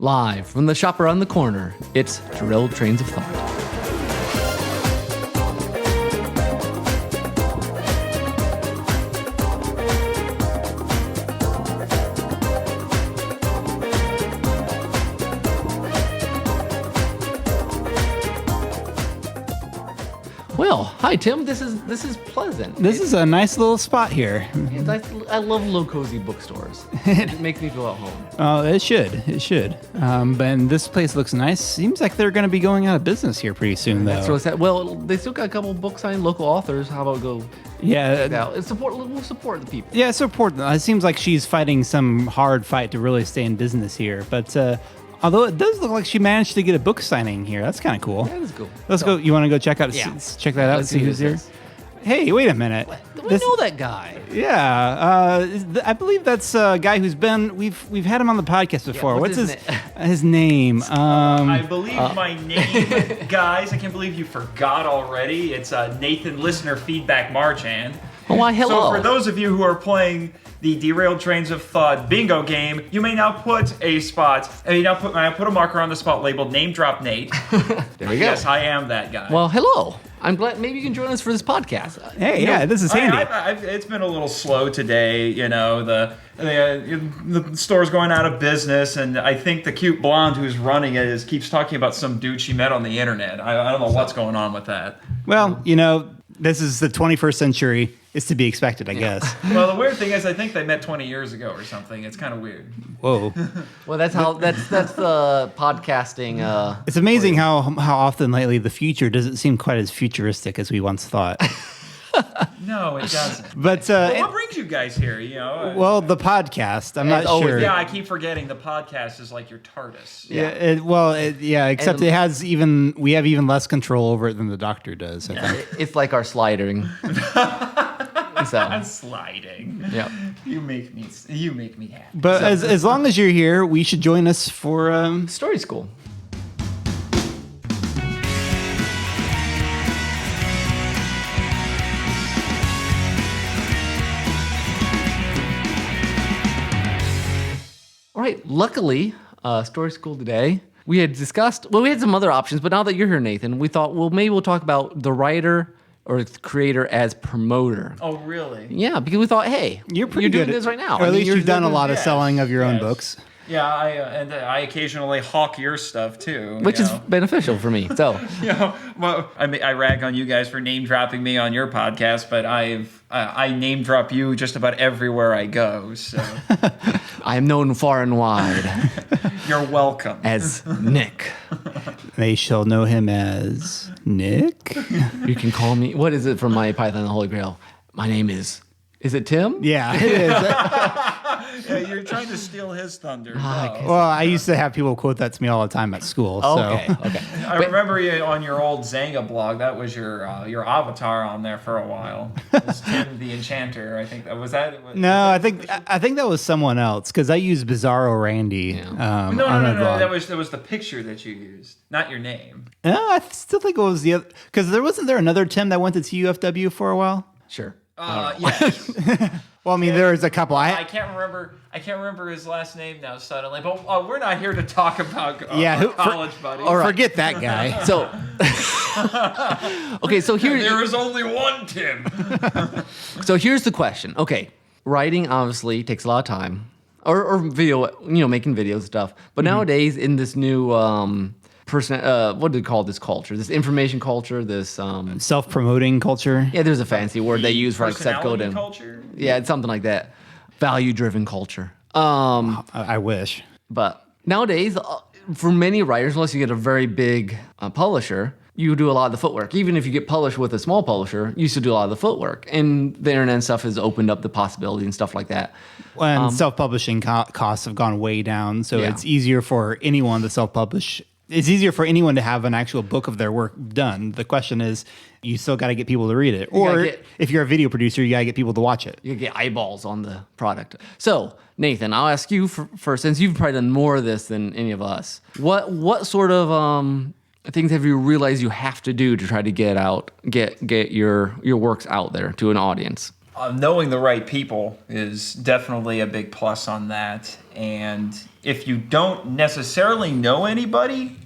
Live from the shop around the corner, it's Derailed Trains of Thought. Well, hi Tim. This is pleasant. This is a nice little spot here. I love little cozy bookstores. It makes me feel at home. Oh, it should. But this place looks nice. Seems like they're going to be going out of business here pretty soon, though. That's what's that. Well, they still got a couple books signed, local authors. How about go? Yeah. We'll support the people. Yeah, support them. It seems like she's fighting some hard fight to really stay in business here. But although it does look like she managed to get a book signing here, that's kind of cool. That is cool. Let's go. You want to go check out? Yeah. Check that out. Let's See who's here. Hey, wait a minute. Do I know that guy? Yeah, I believe that's a guy who's been. We've had him on the podcast before. what's What's his his name? I believe my name, guys. I can't believe you forgot already. It's Nathan Listener Feedback Marchand. Oh, why, hello. So for those of you who are playing the Derailed Trains of Thought bingo game, you may now put a spot. I put a marker on the spot labeled Name Drop Nate. There we go. Yes, I am that guy. Well, hello. I'm glad maybe you can join us for this podcast. Hey, yeah, this is handy. It's been a little slow today. You know, the store's going out of business, and I think the cute blonde who's running it keeps talking about some dude she met on the internet. I don't know what's going on with that. Well, this is the 21st century. It's to be expected, I guess. Well, the weird thing is, I think they met 20 years ago or something. It's kind of weird. Whoa. Well, that's the podcasting. It's amazing how often lately the future doesn't seem quite as futuristic as we once thought. No, it doesn't. But what brings you guys here? Well, the podcast. I'm not sure. Yeah, I keep forgetting the podcast is like your TARDIS. Yeah. Except we have even less control over it than the doctor does. I think. It's like our sliding. I'm sliding. Yeah. You make me happy. But as long as you're here, we should join us for Story school. All right. Luckily, story school today, we had discussed. Well, we had some other options, but now that you're here, Nathan, we thought, well, maybe we'll talk about the writer or the creator as promoter. Oh, really? Yeah, because we thought, hey, you're pretty doing good this right now. Or at least you're you've done a lot of yes, selling of your own yes. books. Yeah, I occasionally hawk your stuff too, which is beneficial for me. So, well, I rag on you guys for name dropping me on your podcast, but I name drop you just about everywhere I go. So I am known far and wide. You're welcome. As Nick. They shall know him as Nick. You can call me. What is it from my Python and the Holy Grail? My name is. Is it Tim? Yeah, it is. Yeah, you're trying to steal his thunder. No. Well, I used to have people quote that to me all the time at school. Okay. I remember you on your old Zanga blog. That was your avatar on there for a while. It was Tim the Enchanter. I think that was that. No, I think that was someone else because I used Bizarro Randy. Yeah. No. That was the picture that you used, not your name. No, I still think it was the other because wasn't there another Tim that went to TUFW for a while? Sure. Yes. Well, I mean, there was a couple. I can't remember his last name now suddenly. But we're not here to talk about college buddies. All right. Forget that guy. So, okay. So here there is only one Tim. So here's the question. Okay, writing obviously takes a lot of time, or video, making videos and stuff. But nowadays, in this new what do they call this culture? This information culture, this self-promoting culture. Yeah, there's a fancy word they use for Seth Godin. Culture. Yeah, it's something like that. Value-driven culture. I wish. But nowadays, for many writers, unless you get a very big publisher, you do a lot of the footwork. Even if you get published with a small publisher, you still do a lot of the footwork. And the internet and stuff has opened up the possibility and stuff like that. And self-publishing costs have gone way down, so it's easier for anyone to self-publish. It's easier for anyone to have an actual book of their work done. The question is, you still got to get people to read it. Or if you're a video producer, you got to get people to watch it. You get eyeballs on the product. So, Nathan, I'll ask you first, since you've probably done more of this than any of us. What sort of things have you realized you have to do to try to get your works out there to an audience? Knowing the right people is definitely a big plus on that. And if you don't necessarily know anybody,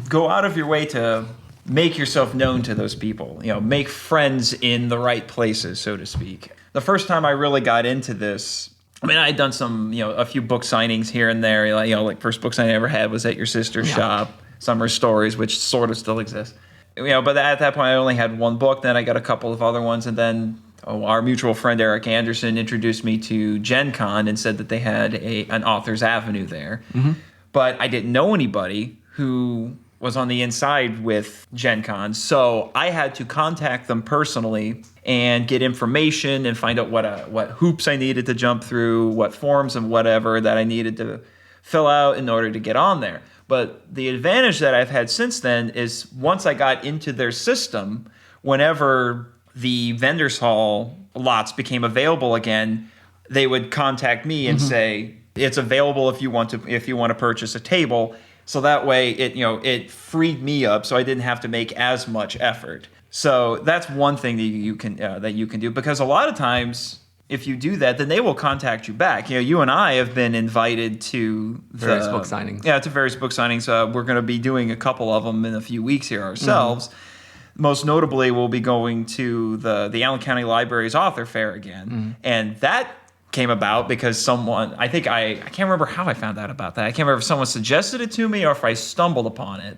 go out of your way to make yourself known to those people. Make friends in the right places, so to speak. The first time I really got into this, I had done some, a few book signings here and there. Like first book signing I ever had was at your sister's shop, Summer Stories, which sort of still exists. But at that point I only had one book. Then I got a couple of other ones, and then our mutual friend Eric Anderson introduced me to Gen Con and said that they had an Author's Avenue there. Mm-hmm. But I didn't know anybody who was on the inside with Gen Con, so I had to contact them personally and get information and find out what hoops I needed to jump through, what forms and whatever that I needed to fill out in order to get on there. But the advantage that I've had since then is once I got into their system, whenever the vendors hall lots became available again, they would contact me and say, it's available if you want to purchase a table. So that way it freed me up, so I didn't have to make as much effort. So that's one thing that you can do, because a lot of times if you do that, then they will contact you back. You and I have been invited to various book signings. Yeah, to various book signings. We're going to be doing a couple of them in a few weeks here ourselves. Most notably, we'll be going to the Allen County Library's Author Fair again, and that came about because someone, I can't remember how I found out about that. I can't remember if someone suggested it to me or if I stumbled upon it.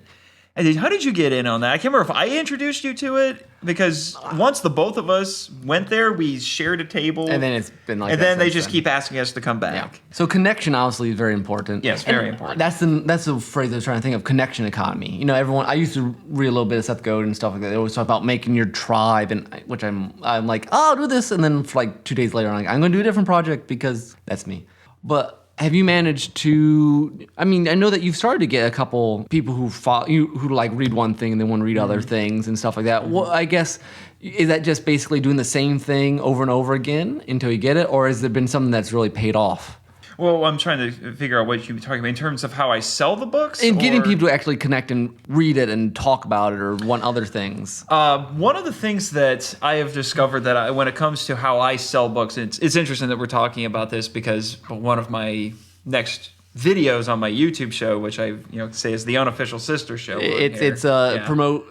How did you get in on that? I can't remember if I introduced you to it, because once the both of us went there, we shared a table. And then it's been like and that then they since just then. keep asking us to come back. Yeah. So connection obviously is very important. Yes, very important. That's the phrase I was trying to think of, connection economy. Everyone, I used to read a little bit of Seth Godin and stuff like that. They always talk about making your tribe, and which I'm like, oh, I'll do this. And then for like 2 days later, I'm going to do a different project because that's me. But have you managed to? I know that you've started to get a couple people who follow you, who like read one thing and then want to read other things and stuff like that. Well, I guess, is that just basically doing the same thing over and over again until you get it, or has there been something that's really paid off? Well, I'm trying to figure out what you're talking about in terms of how I sell the books. And getting people to actually connect and read it and talk about it or want other things. One of the things that I have discovered that when it comes to how I sell books, it's interesting that we're talking about this, because one of my next videos on my YouTube show, which I say is the unofficial sister show. It's promote.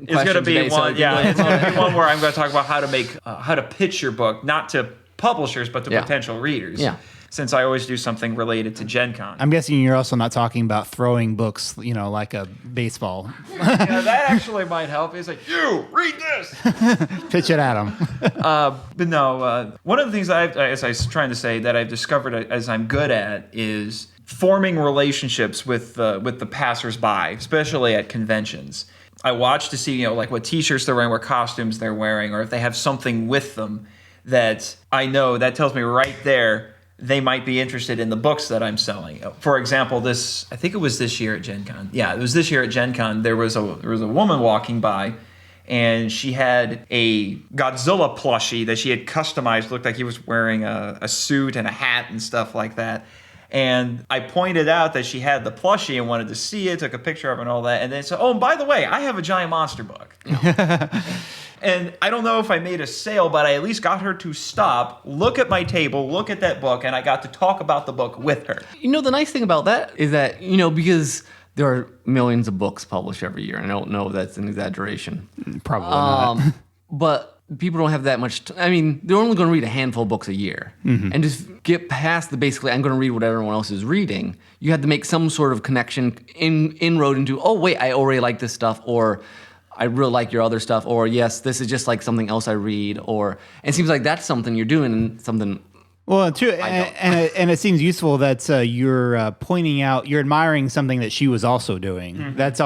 It's going to be today, one. So It's going to be one where I'm going to talk about how to pitch your book, not to publishers but to potential readers. Yeah. Since I always do something related to Gen Con. I'm guessing you're also not talking about throwing books, like a baseball. That actually might help. It's like, you, read this! Pitch it at them. But no, one of the things as I was trying to say, that I've discovered as I'm good at is forming relationships with the passersby, especially at conventions. I watch to see, like what t-shirts they're wearing, what costumes they're wearing, or if they have something with them that I know, that tells me right there they might be interested in the books that I'm selling. For example, I think it was this year at Gen Con. Yeah, it was this year at Gen Con. There was a woman walking by, and she had a Godzilla plushie that she had customized. Looked like he was wearing a suit and a hat and stuff like that. And I pointed out that she had the plushie and wanted to see it, took a picture of it and all that. And then said, oh, and by the way, I have a giant monster book. And I don't know if I made a sale, but I at least got her to stop, look at my table, look at that book, and I got to talk about the book with her. The nice thing about that is that, because there are millions of books published every year. And I don't know if that's an exaggeration. Probably not. But people don't have that much. They're only going to read a handful of books a year. And just get past basically, I'm going to read what everyone else is reading. You have to make some sort of connection, inroad into, oh, wait, I already like this stuff, or I really like your other stuff, or yes, this is just like something else I read, and it seems like that's something you're doing and something. Well, too, and it seems useful that you're pointing out, you're admiring something that she was also doing. Mm-hmm. That's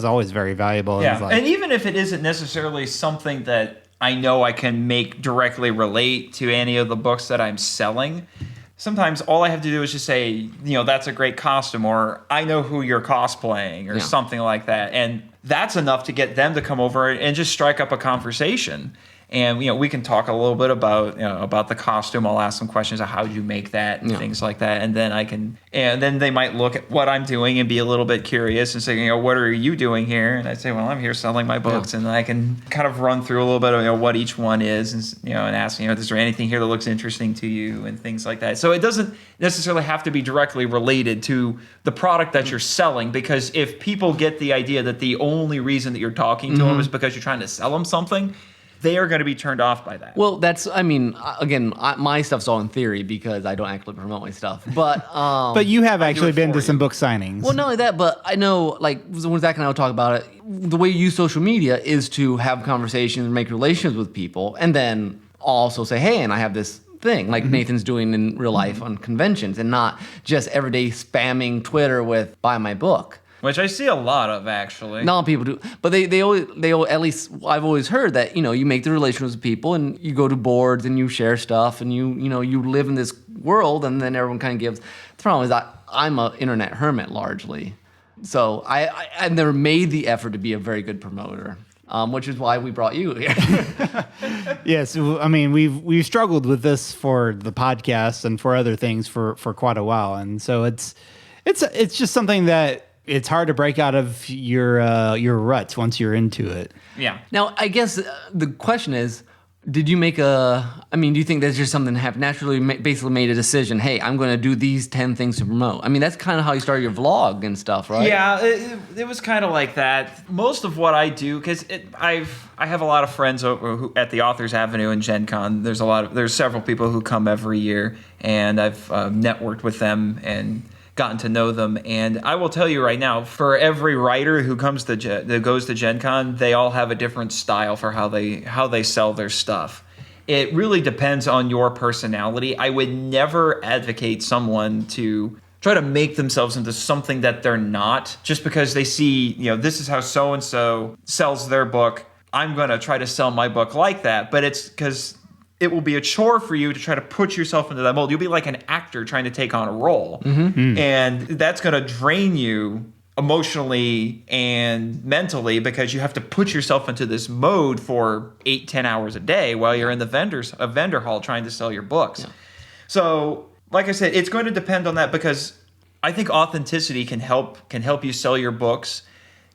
always very valuable. Yeah, and even if it isn't necessarily something that I know I can make directly relate to any of the books that I'm selling, sometimes all I have to do is just say, that's a great costume, or I know who you're cosplaying, or something like that. And that's enough to get them to come over and just strike up a conversation. And we can talk a little bit about the costume. I'll ask some questions of how did you make that and things like that. And then they might look at what I'm doing and be a little bit curious and say, what are you doing here? And I say, well, I'm here selling my books, and I can kind of run through a little bit of what each one is, and and ask, is there anything here that looks interesting to you and things like that. So it doesn't necessarily have to be directly related to the product that you're selling, because if people get the idea that the only reason that you're talking to them is because you're trying to sell them something, they are going to be turned off by that. Well, my stuff's all in theory because I don't actually promote my stuff. But but you have actually been to some book signings. Well, not only that, but I know, like, when Zach and I would talk about it, the way you use social media is to have conversations and make relations with people, and then also say, hey, and I have this thing, like Nathan's doing in real life on conventions, and not just everyday spamming Twitter with buy my book. Which I see a lot of, actually. Not people do, but they always, at least I've always heard that, you make the relations with people, and you go to boards and you share stuff, and you live in this world, and then everyone kind of gives. The problem is that I'm an internet hermit largely, so I never made the effort to be a very good promoter. Which is why we brought you here. Yes, I mean we've struggled with this for the podcast and for other things for quite a while, and so it's just something that it's hard to break out of your ruts once you're into it. Yeah. Now, I guess the question is, did you make do you think that's just something that happened naturally, basically made a decision, hey, I'm going to do these 10 things to promote? I mean, that's kind of how you started your vlog and stuff, right? Yeah, it was kind of like that. Most of what I do, because I have a lot of friends over at the Authors Avenue in Gen Con. There's several people who come every year, and I've networked with them and gotten to know them. And I will tell you right now, for every writer who goes to Gen Con, they all have a different style for how they sell their stuff. It really depends on your personality. I would never advocate someone to try to make themselves into something that they're not, just because they see, this is how so-and-so sells their book. I'm going to try to sell my book like that. But it's because it will be a chore for you to try to put yourself into that mold. You'll be like an actor trying to take on a role. Mm-hmm. And that's going to drain you emotionally and mentally, because you have to put yourself into this mode for 8-10 hours a day while you're in the vendor hall trying to sell your books. Yeah. So, like I said, it's going to depend on that, because I think authenticity can help you sell your books.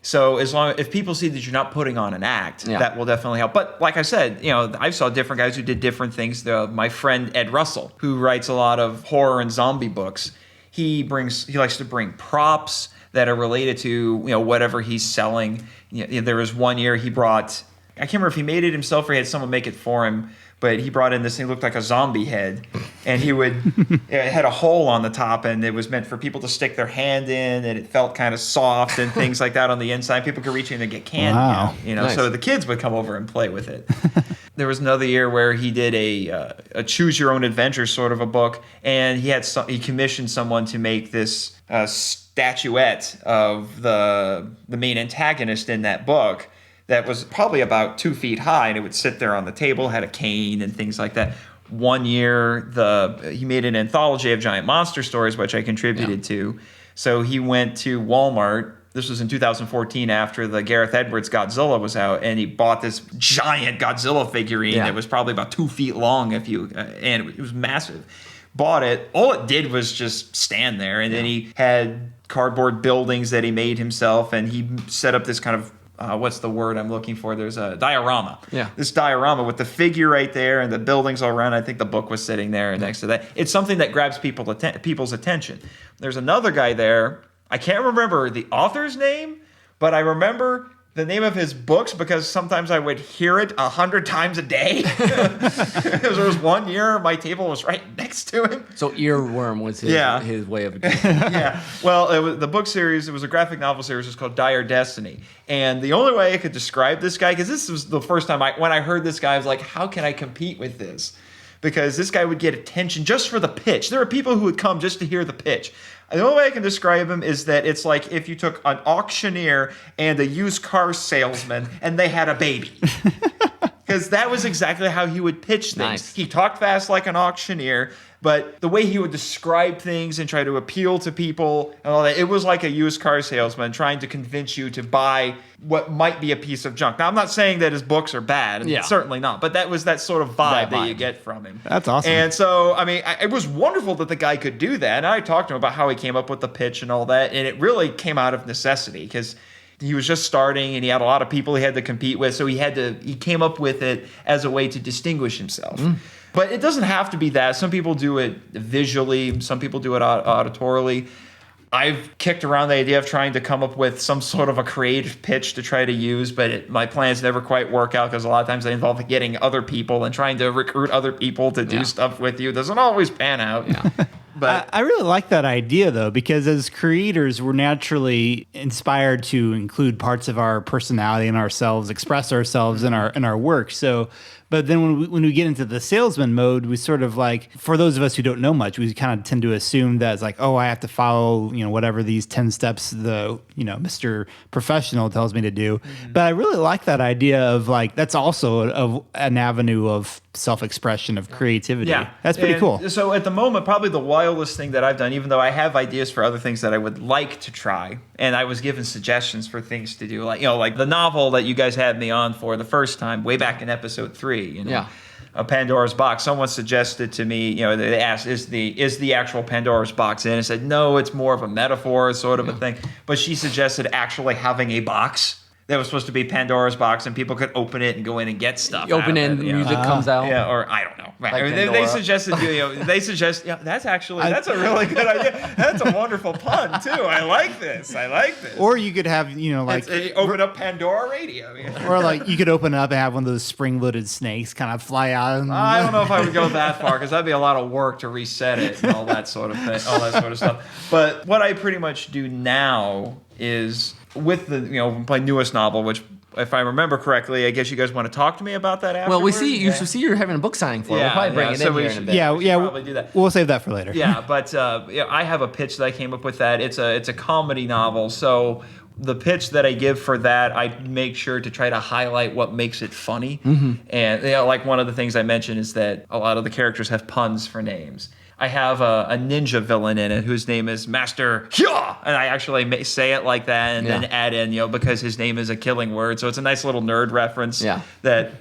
So if people see that you're not putting on an act, that will definitely help. But like I said, I saw different guys who did different things. My friend Ed Russell, who writes a lot of horror and zombie books, he likes to bring props that are related to whatever he's selling. There was one year he brought, I can't remember if he made it himself or he had someone make it for him, but he brought in this thing that looked like a zombie head, and it had a hole on the top, and it was meant for people to stick their hand in, and it felt kind of soft and things like that on the inside. People could reach in and get candy. Wow. Nice. So the kids would come over and play with it. There was another year where he did a choose your own adventure sort of a book, and he commissioned someone to make this statuette of the main antagonist in that book that was probably about 2 feet high, and it would sit there on the table, had a cane and things like that. One year, he made an anthology of giant monster stories, which I contributed to. So he went to Walmart. This was in 2014 after the Gareth Edwards Godzilla was out, and he bought this giant Godzilla figurine that was probably about 2 feet long, and it was massive. Bought it. All it did was just stand there, and then he had cardboard buildings that he made himself, and he set up this kind of what's the word I'm looking for? There's a diorama. Yeah. This diorama with the figure right there and the buildings all around. I think the book was sitting there next to that. It's something that grabs people's attention. There's another guy there. I can't remember the author's name, but I remember the name of his books because sometimes I would hear it 100 times a day. There was one year my table was right next to him. So earworm was his way of yeah. Well, the book series, it was a graphic novel series. It's called Dire Destiny. And the only way I could describe this guy, because this was the first time when I heard this guy, I was like, how can I compete with this? Because this guy would get attention just for the pitch. There are people who would come just to hear the pitch. The only way I can describe him is that it's like if you took an auctioneer and a used car salesman and they had a baby. because that was exactly how he would pitch things. Nice. He talked fast like an auctioneer, but the way he would describe things and try to appeal to people and all that, it was like a used car salesman trying to convince you to buy what might be a piece of junk. Now, I'm not saying that his books are bad, certainly not, but that was that sort of vibe that you get from him. That's awesome. And so, I mean, it was wonderful that the guy could do that. And I talked to him about how he came up with the pitch and all that, and it really came out of necessity because he was just starting and he had a lot of people he had to compete with, so he came up with it as a way to distinguish himself. But it doesn't have to be that. Some people do it visually, some people do it auditorily. I've kicked around the idea of trying to come up with some sort of a creative pitch to try to use, but my plans never quite work out because a lot of times they involve getting other people and trying to recruit other people to do stuff with you. It doesn't always pan out. But I really like that idea, though, because as creators, we're naturally inspired to include parts of our personality in ourselves, express ourselves in our work. So, but then when we get into the salesman mode, we sort of like, for those of us who don't know much, we kind of tend to assume that it's like, oh, I have to follow, whatever these 10 steps Mr. Professional tells me to do. But I really like that idea of like, that's also an avenue of self-expression, of creativity. yeah, That's pretty cool. So at the moment, probably the wildest thing that I've done, even though I have ideas for other things that I would like to try, and I was given suggestions for things to do, like the novel that you guys had me on for the first time, way back in episode 3. A Pandora's Box. Someone suggested to me, they asked, is the actual Pandora's Box in? I said, no, it's more of a metaphor, sort of a thing. But she suggested actually having a box that was supposed to be Pandora's Box, and people could open it and go in and get stuff. You open it, and the music comes out. Yeah, or I don't know. Right. Like I mean, they suggested, that's a really good idea. That's a wonderful pun too. I like this. Or you could have, open up Pandora Radio. or like you could open it up and have one of those spring-loaded snakes kind of fly out. I don't know if I would go that far because that'd be a lot of work to reset it and all that sort of thing, all that sort of stuff. But what I pretty much do now is with my newest novel, which, if I remember correctly, I guess you guys want to talk to me about that afterwards? Well, we see you're having a book signing for it. We'll probably bring it in here in a bit. Yeah, probably do that. We'll save that for later. Yeah, but I have a pitch that I came up with that. It's a comedy novel, so the pitch that I give for that, I make sure to try to highlight what makes it funny. And like one of the things I mentioned is that a lot of the characters have puns for names. I have a ninja villain in it whose name is Master Hya, and I actually say it like that and then add in, because his name is a killing word. So it's a nice little nerd reference that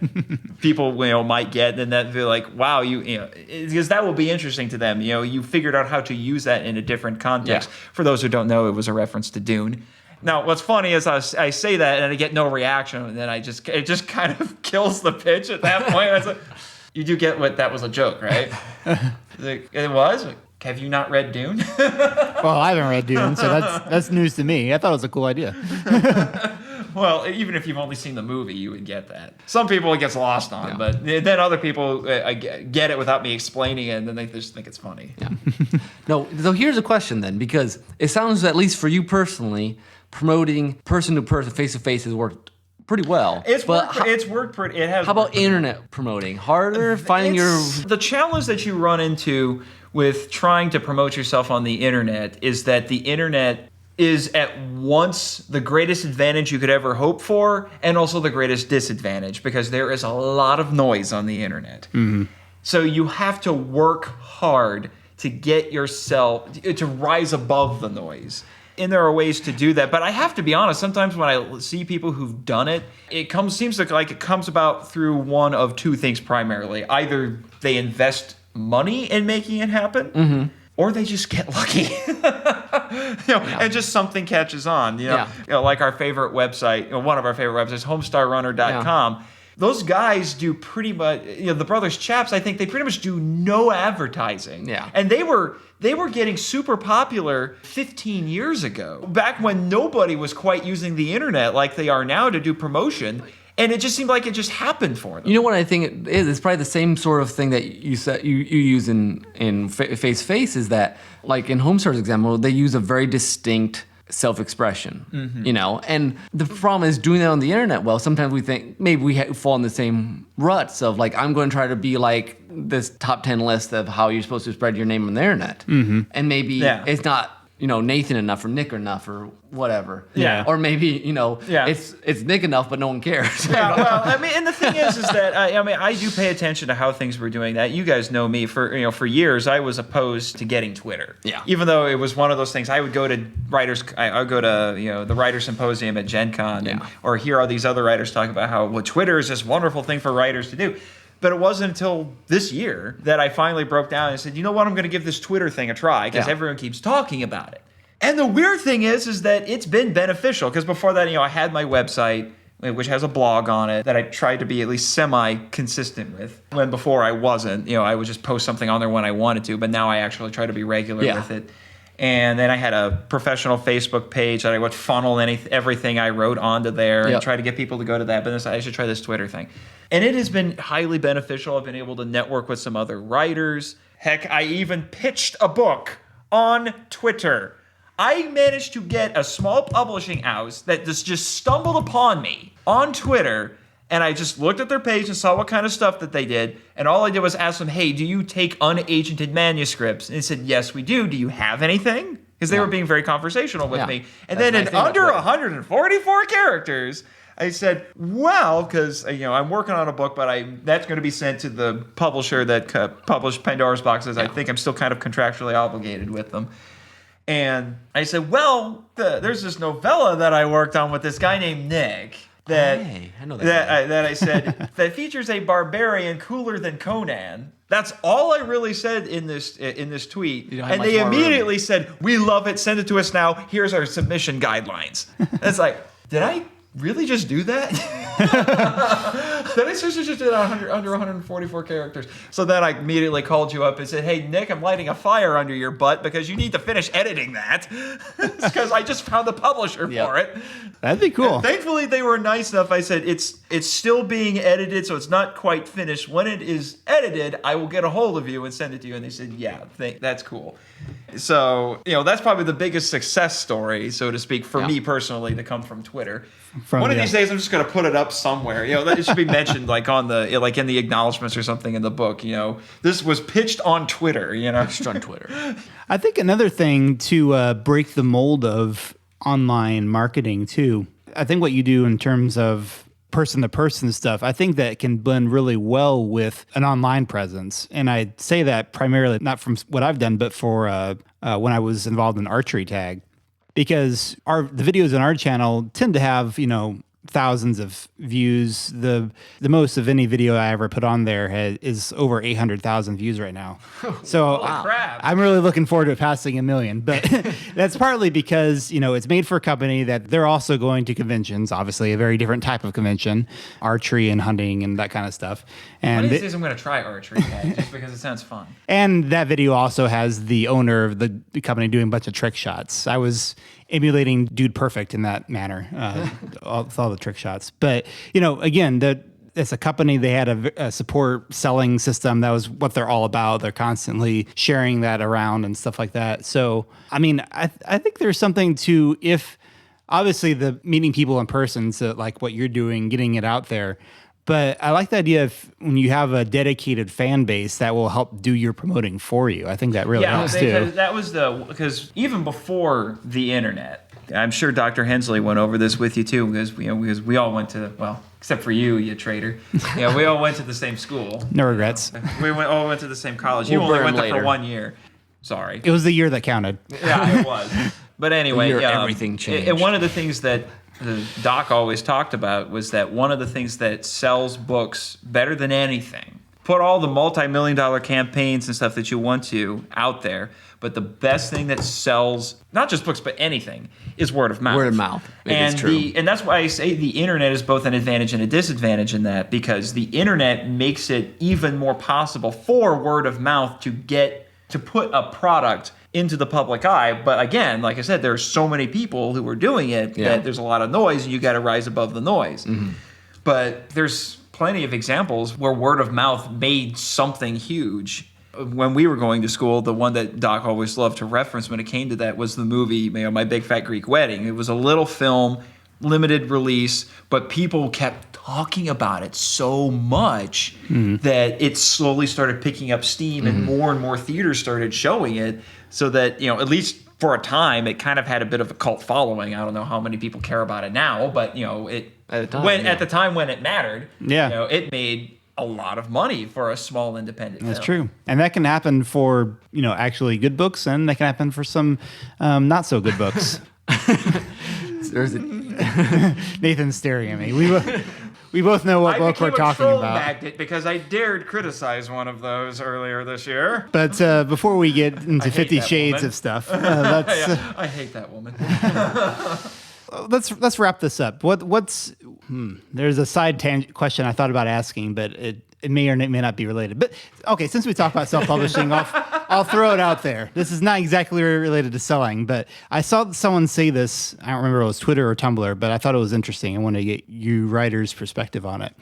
people might get, and that be like, wow, because that will be interesting to them. You figured out how to use that in a different context. For those who don't know, it was a reference to Dune. Now, what's funny is I say that and I get no reaction, and then it just kind of kills the pitch at that point. I was like, you do get what that was a joke, right? It was? Have you not read Dune? Well, I haven't read Dune, so that's news to me. I thought it was a cool idea. Well, even if you've only seen the movie, you would get that. Some people it gets lost on, but then other people get it without me explaining it, and then they just think it's funny. Yeah. No, so here's a question then, because it sounds, at least for you personally, promoting person-to-person, face-to-face has worked pretty well. It's worked pretty. It has. How about internet promoting? Harder finding the challenge that you run into with trying to promote yourself on the internet is that the internet is at once the greatest advantage you could ever hope for and also the greatest disadvantage because there is a lot of noise on the internet. So you have to work hard to get yourself to rise above the noise. And there are ways to do that, but I have to be honest. Sometimes when I see people who've done it, seems like it comes about through one of two things primarily. Either they invest money in making it happen, or they just get lucky. And just something catches on. Like our favorite website, one of our favorite websites, homestarrunner.com. Those guys do pretty much, the Brothers Chaps, I think they pretty much do no advertising. Yeah. And they were getting super popular 15 years ago, back when nobody was quite using the internet like they are now to do promotion. And it just seemed like it just happened for them. You know what I think it is? It's probably the same sort of thing that you said you use in face-to-face is that, like in Homestar's example, they use a very distinct self-expression, and the problem is doing that on the internet. Well, sometimes we think maybe we fall in the same ruts of like, I'm going to try to be like this top 10 list of how you're supposed to spread your name on the internet. And maybe it's not Nathan enough or Nick enough or whatever. Yeah. Or maybe, Yeah. it's Nick enough, but no one cares. Yeah, well, I mean, and the thing is that I do pay attention to how things were doing that. You guys know me for years. I was opposed to getting Twitter. Yeah. Even though it was one of those things, I would go to I would go to the Writer Symposium at Gen Con, or hear all these other writers talk about how Twitter is this wonderful thing for writers to do. But it wasn't until this year that I finally broke down and said, you know what, I'm going to give this Twitter thing a try because everyone keeps talking about it. And the weird thing is that it's been beneficial because before that, I had my website, which has a blog on it that I tried to be at least semi-consistent with. When before I wasn't, I would just post something on there when I wanted to, but now I actually try to be regular with it. And then I had a professional Facebook page that I would funnel everything I wrote onto there and try to get people to go to that. But I should try this Twitter thing. And it has been highly beneficial. I've been able to network with some other writers. Heck, I even pitched a book on Twitter. I managed to get a small publishing house that just stumbled upon me on Twitter, and I just looked at their page and saw what kind of stuff that they did, and all I did was ask them, hey, do you take unagented manuscripts? And they said, yes, we do. Do you have anything? Because they were being very conversational with me. And then in under 144 characters, I said, well, because I'm working on a book, but that's going to be sent to the publisher that published Pandora's Boxes. I think I'm still kind of contractually obligated with them. And I said, well, there's this novella that I worked on with this guy named Nick that I said that features a barbarian cooler than Conan. That's all I really said in this tweet. And they immediately said, we love it. Send it to us now. Here's our submission guidelines. It's like, did I really just do that? Then I seriously just did under 144 characters. So then I immediately called you up and said, hey, Nick, I'm lighting a fire under your butt because you need to finish editing that. Because I just found the publisher for it. That'd be cool. And thankfully, they were nice enough. I said, it's still being edited, so it's not quite finished. When it is edited, I will get a hold of you and send it to you. And they said, yeah, that's cool. So, that's probably the biggest success story, so to speak, for me personally to come from Twitter. One of these days, I'm just going to put it up somewhere. It should be mentioned like in the acknowledgments or something in the book. This was pitched on Twitter. Pitched on Twitter. I think another thing to break the mold of online marketing too. I think what you do in terms of person-to-person stuff, I think that can blend really well with an online presence. And I say that primarily not from what I've done, but for when I was involved in archery tag. Because the videos on our channel tend to have, thousands of views. The most of any video I ever put on there is over 800,000 views right now. So I'm really looking forward to passing 1 million. But that's partly because, it's made for a company that they're also going to conventions, obviously a very different type of convention, archery and hunting and that kind of stuff. And one of these days I'm going to try archery just because it sounds fun. And that video also has the owner of the company doing a bunch of trick shots. I was emulating Dude Perfect in that manner, with all the trick shots. But, again, it's a company, they had a support selling system. That was what they're all about. They're constantly sharing that around and stuff like that. So, I mean, I think there's something to, if obviously the meeting people in person, so like what you're doing, getting it out there. But I like the idea of when you have a dedicated fan base that will help do your promoting for you. I think that really helps too. That was because even before the internet, I'm sure Dr. Hensley went over this with you too, because we all went to, well, except for you traitor. We all went to the same school. No regrets. We all went to the same college. You only went there for 1 year. Sorry. It was the year that counted. Yeah, it was. But anyway, everything changed. And one of the things that the doc always talked about was that one of the things that sells books better than anything, put all the multi-million-dollar campaigns and stuff that you want to out there, but the best thing that sells, not just books, but anything, is word of mouth. Word of mouth. It is true. And that's why I say the internet is both an advantage and a disadvantage in that, because the internet makes it even more possible for word of mouth to put a product into the public eye. But again, like I said, there's so many people who are doing it that there's a lot of noise, and you got to rise above the noise. Mm-hmm. But there's plenty of examples where word of mouth made something huge. When we were going to school, the one that Doc always loved to reference when it came to that was the movie, My Big Fat Greek Wedding. It was a little film, limited release, but people kept talking about it so much that it slowly started picking up steam, and more theaters started showing it, so that, at least for a time, it kind of had a bit of a cult following. I don't know how many people care about it now, but it at the time when it mattered, it made a lot of money for a small independent. That's true, and that can happen for actually good books, and that can happen for some not so good books. Nathan's staring at me. We both know what book we're talking about. I became a troll magnet because I dared criticize one of those earlier this year. But before we get into 50 Shades of stuff, let's. I hate that woman. Let's wrap this up. There's a side question I thought about asking, but it may or may not be related. But okay, since we talk about self-publishing, I'll throw it out there. This is not exactly related to selling, but I saw someone say this. I don't remember if it was Twitter or Tumblr, but I thought it was interesting. I wanted to get you writers' perspective on it.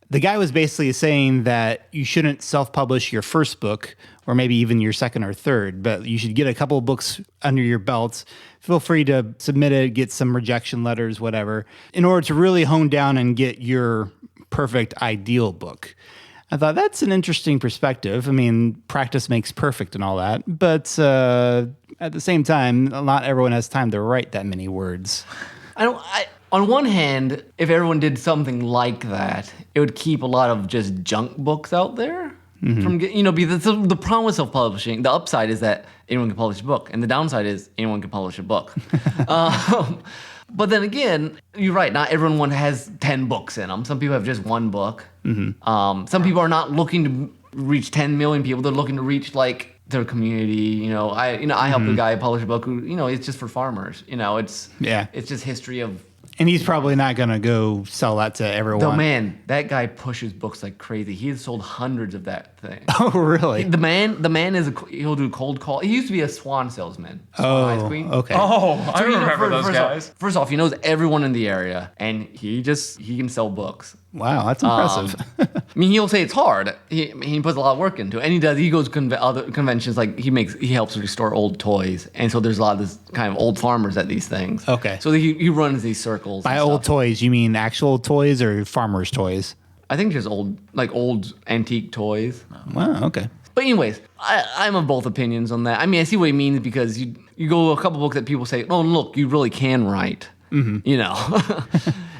The guy was basically saying that you shouldn't self-publish your first book, or maybe even your second or third, but you should get a couple of books under your belt. Feel free to submit it, get some rejection letters, whatever, in order to really hone down and get your perfect ideal book. I thought that's an interesting perspective. I mean, practice makes perfect and all that, but at the same time, not everyone has time to write that many words. On one hand, if everyone did something like that, it would keep a lot of just junk books out there from because the problem with self-publishing. The upside is that anyone can publish a book, and the downside is anyone can publish a book. But then again, you're right. Not everyone has 10 books in them. Some people have just one book. Some people are not looking to reach 10 million people. They're looking to reach their community. I helped a guy publish a book who it's just for farmers. It's just history of. And he's probably not going to go sell that to everyone. No, man, that guy pushes books like crazy. He has sold hundreds of that thing. Oh, really? The man he'll do cold call. He used to be a Swan salesman. Swan Ice Queen. Okay. Oh, I remember those guys. First off, he knows everyone in the area, and he can sell books. Wow, that's impressive. I mean, he'll say it's hard. He puts a lot of work into it, and he goes to other conventions. Like he helps restore old toys, and so there's a lot of this kind of old farmers at these things. Okay. So he runs these circles. By old toys, you mean actual toys or farmers' toys? I think just old antique toys. Wow. Okay. But anyways, I'm of both opinions on that. I mean, I see what he means because you go a couple books that people say, oh look, you really can write, and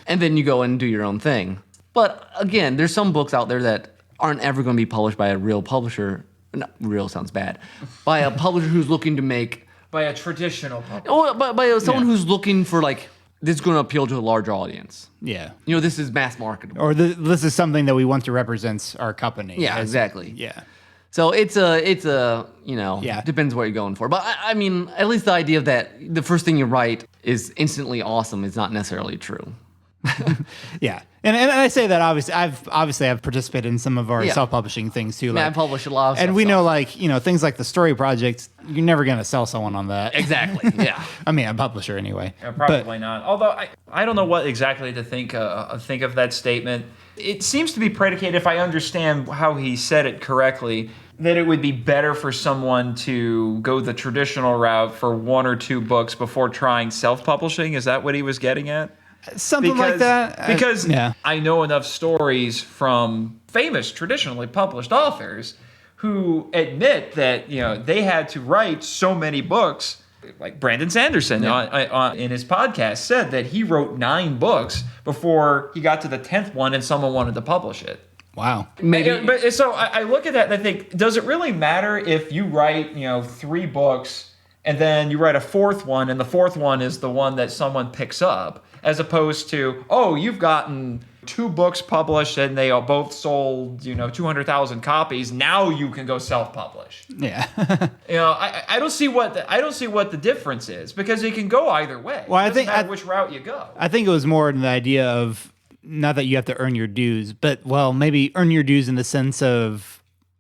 then you go and do your own thing. But again, there's some books out there that aren't ever going to be published by a real publisher. Not real sounds bad. By a publisher who's looking to make. By a traditional publisher. Oh, by someone who's looking for this is going to appeal to a large audience. Yeah. This is mass marketable. Or this is something that we want to represent our company. Yeah, exactly. Yeah. So it's depends what you're going for. But I mean, at least the idea of that the first thing you write is instantly awesome is not necessarily true. Yeah. And I say that I've participated in some of our self-publishing things too. I publish a lot of stuff. And we know things like the Story Project, you're never going to sell someone on that. Exactly. Yeah. I mean, a publisher anyway. Yeah, probably not. Although I don't know what exactly to think of that statement. It seems to be predicated, if I understand how he said it correctly, that it would be better for someone to go the traditional route for one or two books before trying self-publishing. Is that what he was getting at? Something like that. Because I know enough stories from famous, traditionally published authors who admit that they had to write so many books. Like Brandon Sanderson in his podcast said that he wrote 9 books before he got to the 10th one and someone wanted to publish it. Wow. Maybe. But so I look at that and I think, does it really matter if you write 3 books and then you write a 4th one and the 4th one is the one that someone picks up? As opposed to, you've gotten 2 books published and they both sold, 200,000 copies. Now you can go self-publish. Yeah. I don't see what the difference is because it can go either way. Well, it doesn't matter which route you go. I think it was more in the idea of not that you have to earn your dues, but maybe earn your dues in the sense of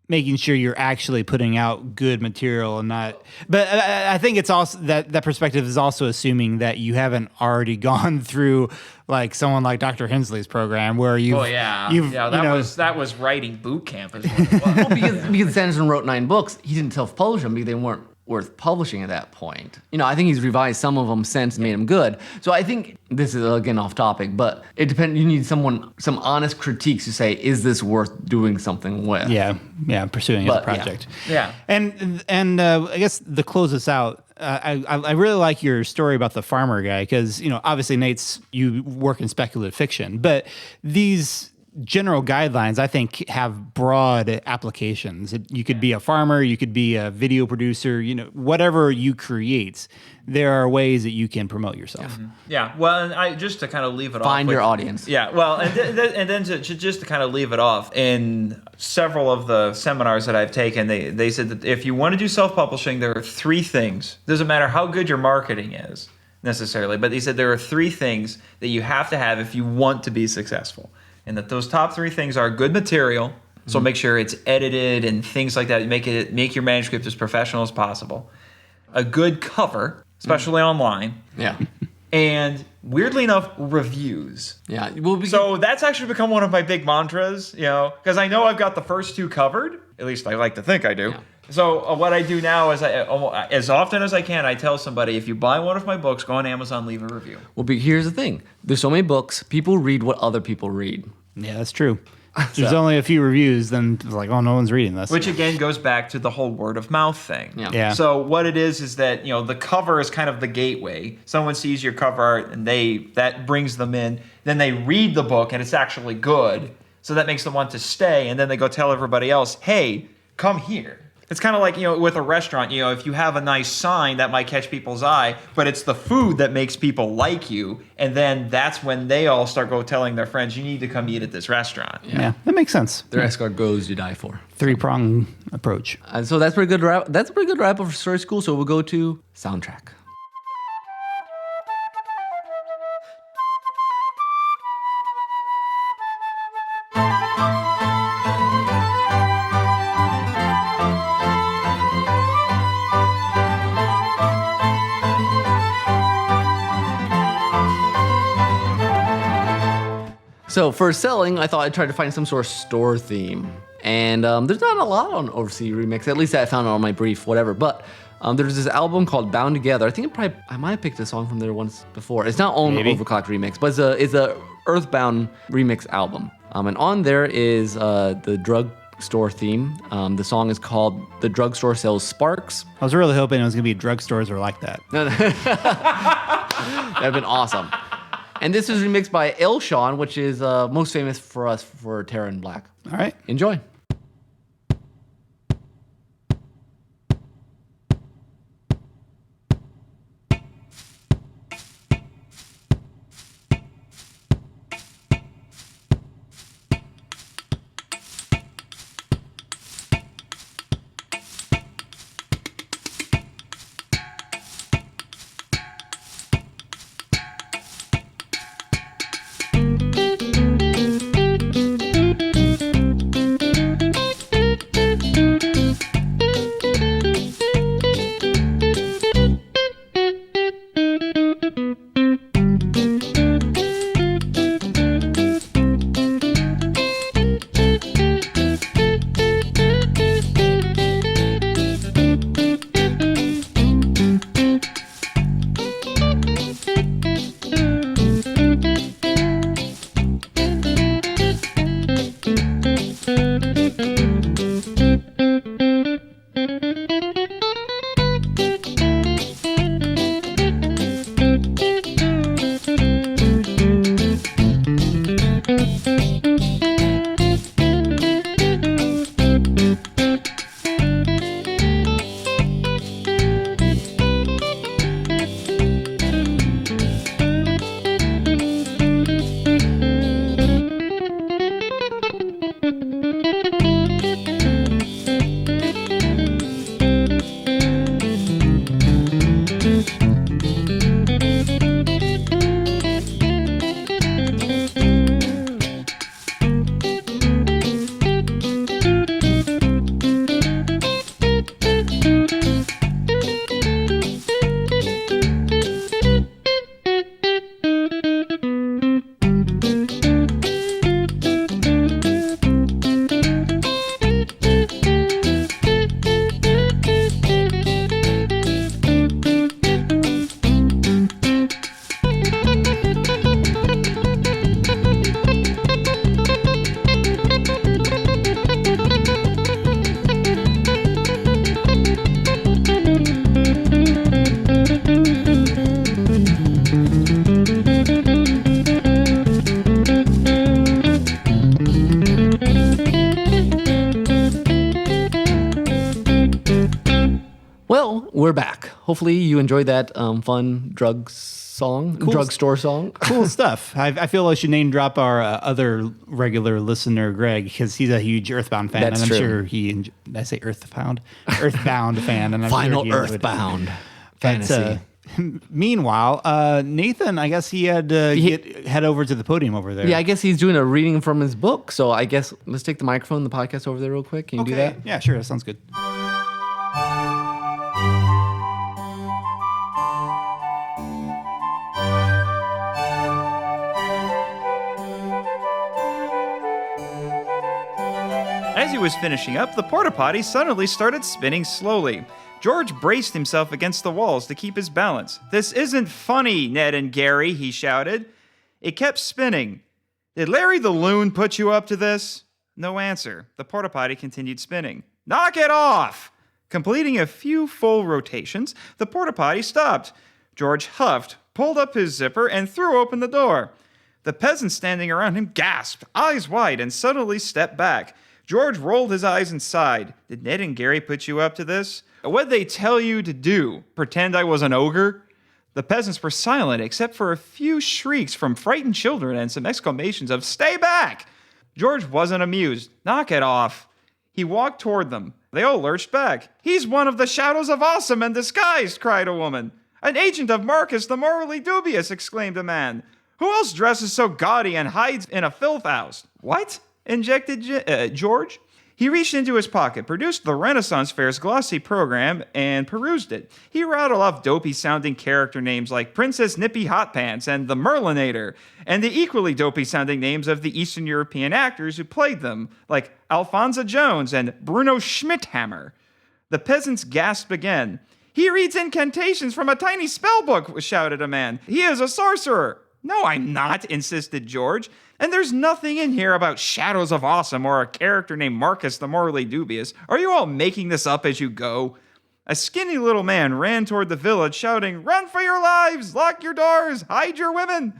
making sure you're actually putting out good material and not. But I think it's also that perspective is also assuming that you haven't already gone through someone like Dr. Hensley's program where you've. Oh that was writing boot camp is what it was. Because Sanderson wrote 9 books, he didn't self-publish them because they weren't worth publishing at that point. I think he's revised some of them since and made them good. So I think this is again off topic, but it depends. You need some honest critiques to say, is this worth doing something with? Yeah, pursuing as a project. Yeah. And I guess to close this out, I really like your story about the farmer guy because obviously you work in speculative fiction, but these general guidelines, I think, have broad applications. You could be a farmer, you could be a video producer, whatever you create, there are ways that you can promote yourself. Mm-hmm. Yeah. Well, and just to kind of leave it off. Find your audience. Yeah. Well, and then just to kind of leave it off, in several of the seminars that I've taken, they said that if you want to do self-publishing, there are 3 things. Doesn't matter how good your marketing is necessarily, but they said there are 3 things that you have to have if you want to be successful. And that those top 3 things are good material, so make sure it's edited and things like that. Make your manuscript as professional as possible. A good cover, especially online. Yeah. And weirdly enough, reviews. Yeah. So that's actually become one of my big mantras, because I know I've got the first 2 covered. At least I like to think I do. Yeah. So what I do now is, as often as I can, I tell somebody, if you buy one of my books, go on Amazon, leave a review. Well, here's the thing. There's so many books. People read what other people read. Yeah, that's true. There's only a few reviews, then it's like, oh, no one's reading this. Which again goes back to the whole word of mouth thing. Yeah. So what it is that, the cover is kind of the gateway. Someone sees your cover art and that brings them in. Then they read the book and it's actually good. So that makes them want to stay. And then they go tell everybody else, hey, come here. It's kind of like, with a restaurant, if you have a nice sign that might catch people's eye, but it's the food that makes people like you. And then that's when they all start telling their friends, you need to come eat at this restaurant. Yeah, that makes sense. Their escargots you die for. 3-prong approach. And so that's pretty good. That's a pretty good wrap up for Story School. So we'll go to soundtrack. So for selling, I thought I'd try to find some sort of store theme. And there's not a lot on Overseas Remix, at least I found it on my brief, whatever. But there's this album called Bound Together. I think I might have picked a song from there once before. It's not on Overclocked Remix, but it's a Earthbound Remix album. And on there is the drugstore theme. The song is called The Drugstore Sells Sparks. I was really hoping it was going to be drugstores are like that. That'd been awesome. And this is remixed by Elshawn, which is most famous for us for Terra in Black. All right. Enjoy. hopefully you enjoyed that fun drugstore song. Cool stuff. I feel I should name drop our other regular listener, Greg, because he's a huge Earthbound fan. That's and I'm true. sure did I say Earthbound? Earthbound fan. And I'm Final sure he enjoyed it. Earthbound But, fantasy. meanwhile, Nathan, I guess he had to head over to the podium over there. Yeah, I guess he's doing a reading from his book. So I guess let's take the microphone, the podcast over there real quick. Can you do that? Yeah, sure. That sounds good. As he was finishing up, the porta potty suddenly started spinning slowly. George braced himself against the walls to keep his balance. "This isn't funny, Ned and Gary," he shouted. It kept spinning. "Did Larry the Loon put you up to this?" No answer. The porta potty continued spinning. "Knock it off!" Completing a few full rotations, the porta potty stopped. George huffed, pulled up his zipper, and threw open the door. The peasants standing around him gasped, eyes wide, and suddenly stepped back. George rolled his eyes and sighed. "Did Ned and Gary put you up to this? What'd they tell you to do? Pretend I was an ogre?" The peasants were silent except for a few shrieks from frightened children and some exclamations of "Stay back!" George wasn't amused. "Knock it off." He walked toward them. They all lurched back. "He's one of the Shadows of Awesome and disguised," cried a woman. "An agent of Marcus the Morally Dubious," exclaimed a man. "Who else dresses so gaudy and hides in a filth house?" "What?" injected George. He reached into his pocket, produced the Renaissance Fair's glossy program, and perused it. He rattled off dopey-sounding character names like Princess Nippy Hotpants and the Merlinator, and the equally dopey-sounding names of the Eastern European actors who played them, like Alfonso Jones and Bruno Schmidthammer. The peasants gasped again. "He reads incantations from a tiny spellbook," shouted a man. "He is a sorcerer." "No, I'm not," insisted George. "And there's nothing in here about Shadows of Awesome or a character named Marcus the Morally Dubious. Are you all making this up as you go?" A skinny little man ran toward the village shouting, "Run for your lives! Lock your doors! Hide your women!"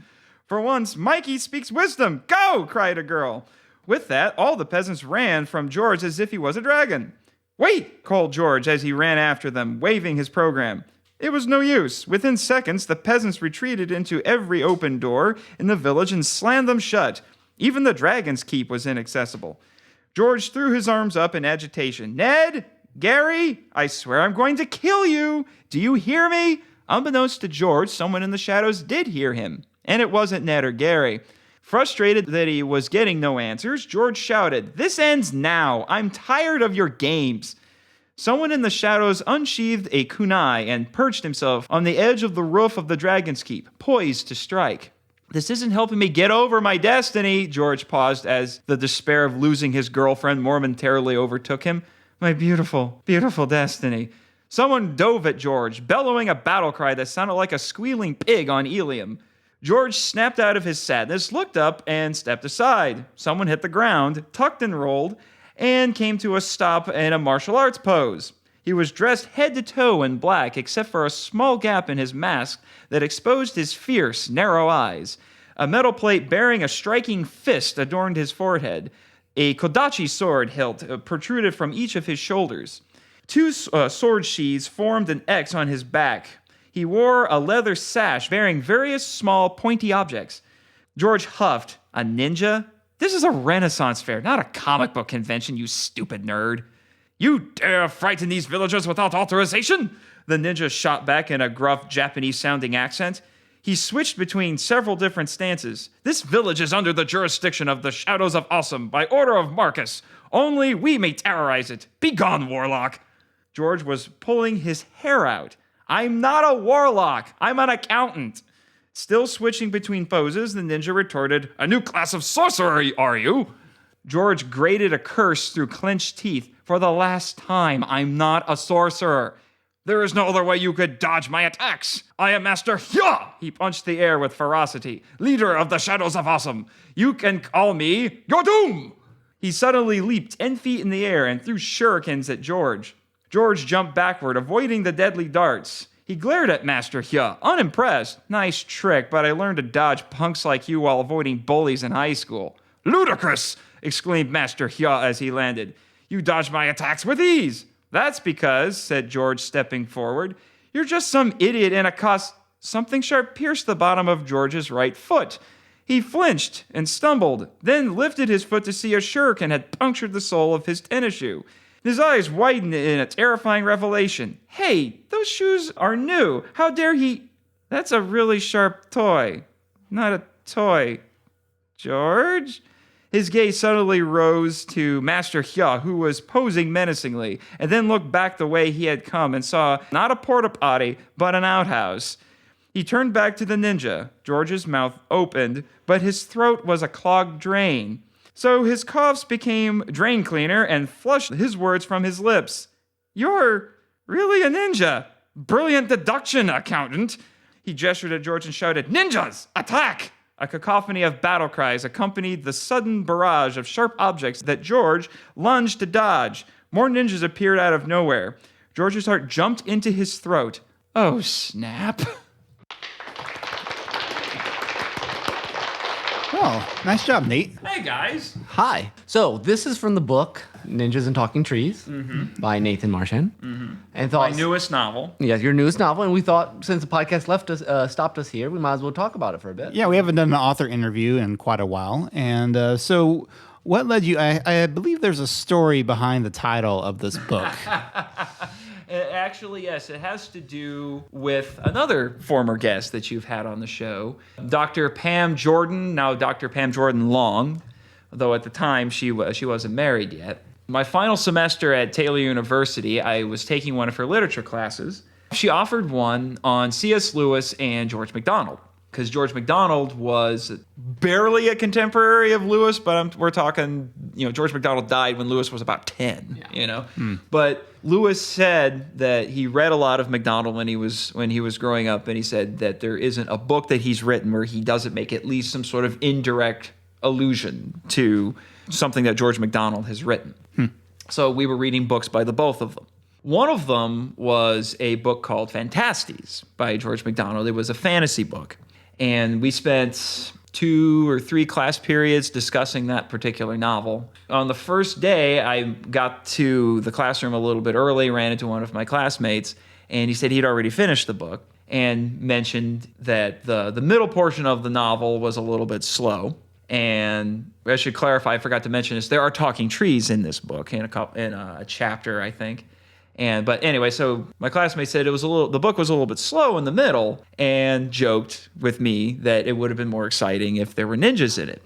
"For once, Mikey speaks wisdom! Go!" cried a girl. With that, all the peasants ran from George as if he was a dragon. "Wait!" called George as he ran after them, waving his program. It was no use. Within seconds, the peasants retreated into every open door in the village and slammed them shut. Even the dragon's keep was inaccessible. George threw his arms up in agitation. "Ned! Gary! I swear I'm going to kill you! Do you hear me?" Unbeknownst to George, someone in the shadows did hear him. And it wasn't Ned or Gary. Frustrated that he was getting no answers, George shouted, "This ends now! I'm tired of your games!" Someone in the shadows unsheathed a kunai and perched himself on the edge of the roof of the Dragon's Keep, poised to strike. "This isn't helping me get over my destiny," George paused as the despair of losing his girlfriend momentarily overtook him. "My beautiful, beautiful destiny." Someone dove at George, bellowing a battle cry that sounded like a squealing pig on Ilium. George snapped out of his sadness, looked up, and stepped aside. Someone hit the ground, tucked and rolled, and came to a stop in a martial arts pose. He was dressed head to toe in black except for a small gap in his mask that exposed his fierce, narrow eyes. A metal plate bearing a striking fist adorned his forehead. A kodachi sword hilt protruded from each of his shoulders. Two sword sheaths formed an X on his back. He wore a leather sash bearing various small, pointy objects. George huffed. "A ninja? This is a Renaissance fair, not a comic book convention, you stupid nerd." "You dare frighten these villagers without authorization?" The ninja shot back in a gruff Japanese-sounding accent. He switched between several different stances. "This village is under the jurisdiction of the Shadows of Awesome by order of Marcus. Only we may terrorize it. Begone, warlock." George was pulling his hair out. "I'm not a warlock. I'm an accountant." Still switching between poses, the ninja retorted, "A new class of sorcerer, are you?" George grated a curse through clenched teeth. "For the last time, I'm not a sorcerer. There is no other way you could dodge my attacks. I am Master Hya!" He punched the air with ferocity. "Leader of the Shadows of Awesome. You can call me your doom!" He suddenly leaped 10 feet in the air and threw shurikens at George. George jumped backward, avoiding the deadly darts. He glared at Master Hya, unimpressed. "Nice trick, but I learned to dodge punks like you while avoiding bullies in high school." "Ludicrous!" exclaimed Master Hya as he landed. "You dodged my attacks with ease." "That's because," said George, stepping forward, You're just some idiot in a Something sharp pierced the bottom of George's right foot. He flinched and stumbled, then lifted his foot to see a shuriken had punctured the sole of his tennis shoe. His eyes widened in a terrifying revelation. Hey, those shoes are new. How dare he... That's a really sharp toy. Not a toy. George? His gaze suddenly rose to Master Hya, who was posing menacingly, and then looked back the way he had come and saw not a porta potty, but an outhouse. He turned back to the ninja. George's mouth opened, but his throat was a clogged drain. So his coughs became drain cleaner and flushed his words from his lips. You're really a ninja. Brilliant deduction, accountant. He gestured at George and shouted, Ninjas, attack! A cacophony of battle cries accompanied the sudden barrage of sharp objects that George lunged to dodge. More ninjas appeared out of nowhere. George's heart jumped into his throat. Oh, snap. Oh, nice job, Nate. Hey, guys. Hi. So this is from the book Ninjas and Talking Trees by Nathan Marchand. And My thought, newest novel. yeah, your newest novel. And we thought since the podcast stopped us here, we might as well talk about it for a bit. Yeah, we haven't done an author interview in quite a while. And so what led you? I believe there's a story behind the title of this book. Actually, yes, it has to do with another former guest that you've had on the show, Dr. Pam Jordan, now Dr. Pam Jordan Long, though at the time she wasn't married yet. My final semester at Taylor University, I was taking one of her literature classes. She offered one on C.S. Lewis and George MacDonald, because George MacDonald was barely a contemporary of Lewis, but we're talking, George MacDonald died when Lewis was about 10, But Lewis said that he read a lot of MacDonald when he was growing up, and he said that there isn't a book that he's written where he doesn't make at least some sort of indirect allusion to something that George MacDonald has written. So we were reading books by the both of them. One of them was a book called Fantastes by George MacDonald. It was a fantasy book. And we spent 2 or 3 class periods discussing that particular novel. On the first day, I got to the classroom a little bit early, ran into one of my classmates, and he said he'd already finished the book and mentioned that the middle portion of the novel was a little bit slow. And I should clarify, I forgot to mention this, there are talking trees in this book, in a chapter, I think. But anyway, so my classmate said the book was a little bit slow in the middle, and joked with me that it would have been more exciting if there were ninjas in it.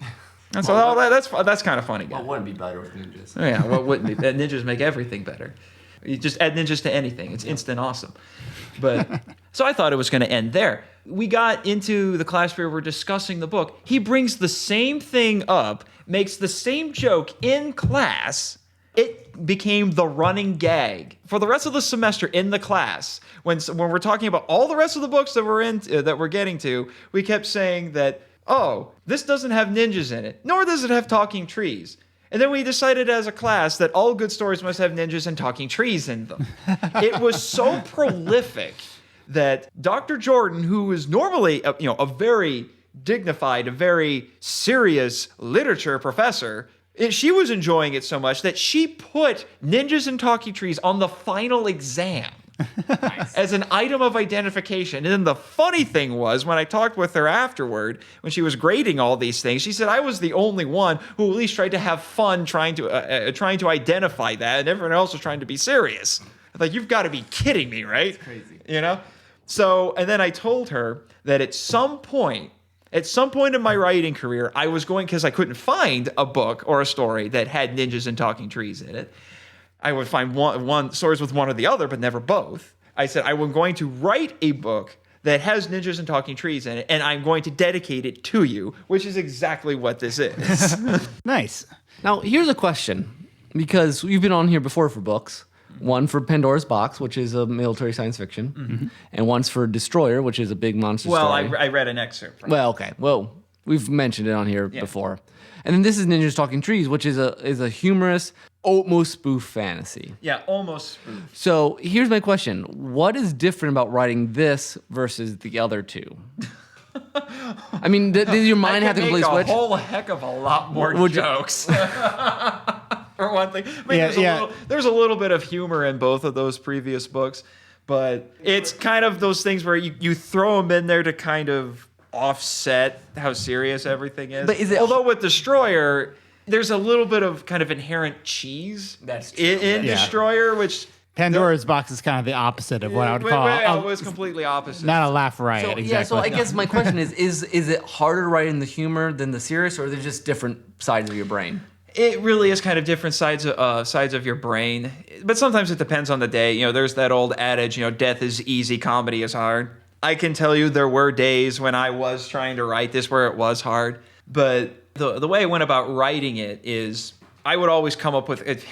And so that's kind of funny. What wouldn't be better with ninjas? Oh, yeah, what wouldn't be? Ninjas make everything better. You just add ninjas to anything; it's instant awesome. But so I thought it was going to end there. We got into the class where we're discussing the book. He brings the same thing up, makes the same joke in class. It became the running gag for the rest of the semester in the class. When we're talking about all the rest of the books that we're getting to, we kept saying that, oh, this doesn't have ninjas in it, nor does it have talking trees. And then we decided as a class that all good stories must have ninjas and talking trees in them. It was so prolific that Dr. Jordan, who is normally a very dignified, a very serious literature professor, she was enjoying it so much that she put ninjas and talking trees on the final exam. Nice. As an item of identification. And then the funny thing was, when I talked with her afterward, when she was grading all these things, she said I was the only one who at least tried to have fun trying to identify that, and everyone else was trying to be serious. Like, you've got to be kidding me, right? That's crazy. So, and then I told her that at some point in my writing career, I was going, because I couldn't find a book or a story that had ninjas and talking trees in it. I would find one stories with one or the other, but never both. I said, I'm going to write a book that has ninjas and talking trees in it, and I'm going to dedicate it to you, which is exactly what this is. Nice. Now, here's a question, because you've been on here before for books. One for Pandora's Box, which is a military science fiction, and one's for Destroyer, which is a big monster story. I read an excerpt from it. Well, okay. Well, we've mentioned it on here before. And then this is Ninjas Talking Trees, which is a humorous, almost spoof fantasy. Yeah, almost spoof. So here's my question. What is different about writing this versus the other two? I mean, does your mind have to completely switch? A whole heck of a lot more jokes. For one thing. I mean, there's a little bit of humor in both of those previous books. But it's kind of those things where you throw them in there to kind of offset how serious everything is. But is it- Although with Destroyer, there's a little bit of kind of inherent cheese That's true. in Yeah. Destroyer, which Pandora's box is kind of the opposite of what I would call it was completely opposite. not a laugh riot. So, exactly. yeah, so I guess my question is it harder to write in the humor than the serious, or are they just different sides of your brain? It really is kind of different sides of your brain, but sometimes it depends on the day. You know, there's that old adage, you know, death is easy, comedy is hard. I can tell you there were days when I was trying to write this where it was hard, but the way I went about writing it is I would always come up with it.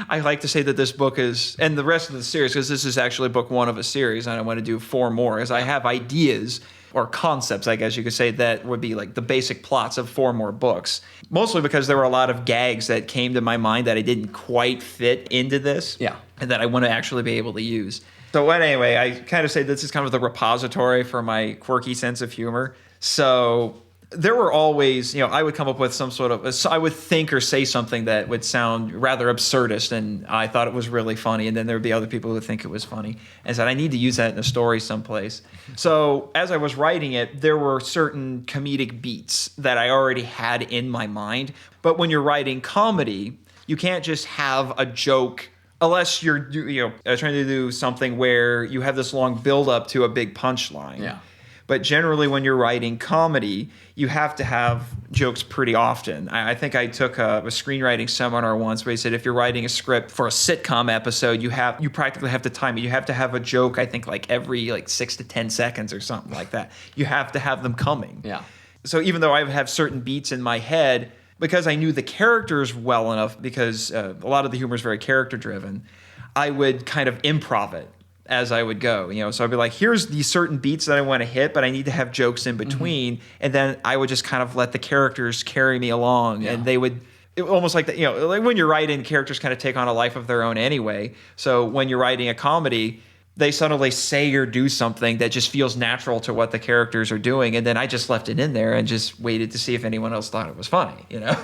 I like to say that this book is, and the rest of the series, because this is actually book one of a series, and I want to do 4 more, is I have ideas or concepts, I guess you could say, that would be like the basic plots of 4 more books. Mostly because there were a lot of gags that came to my mind that I didn't quite fit into this. Yeah. And that I want to actually be able to use. So anyway, I kind of say this is kind of the repository for my quirky sense of humor. So there were always, you know, I would come up with some sort of, I would think or say something that would sound rather absurdist, and I thought it was really funny, and then there would be other people who would think it was funny, and said I need to use that in a story someplace. So as I was writing it, there were certain comedic beats that I already had in my mind, but when you're writing comedy, you can't just have a joke unless you're trying to do something where you have this long build up to a big punchline. Yeah. But generally, when you're writing comedy, you have to have jokes pretty often. I think I took a screenwriting seminar once where he said if you're writing a script for a sitcom episode, you practically have to time it. You have to have a joke, I think, like every 6 to 10 seconds or something like that. You have to have them coming. Yeah. So even though I would have certain beats in my head, because I knew the characters well enough, because a lot of the humor is very character driven, I would kind of improv it as I would go, you know. So I'd be like, here's these certain beats that I want to hit, but I need to have jokes in between. And then I would just kind of let the characters carry me along, and they would, almost like that, you know, like when you're writing, characters kind of take on a life of their own anyway. So when you're writing a comedy, they suddenly say or do something that just feels natural to what the characters are doing. And then I just left it in there and just waited to see if anyone else thought it was funny, you know.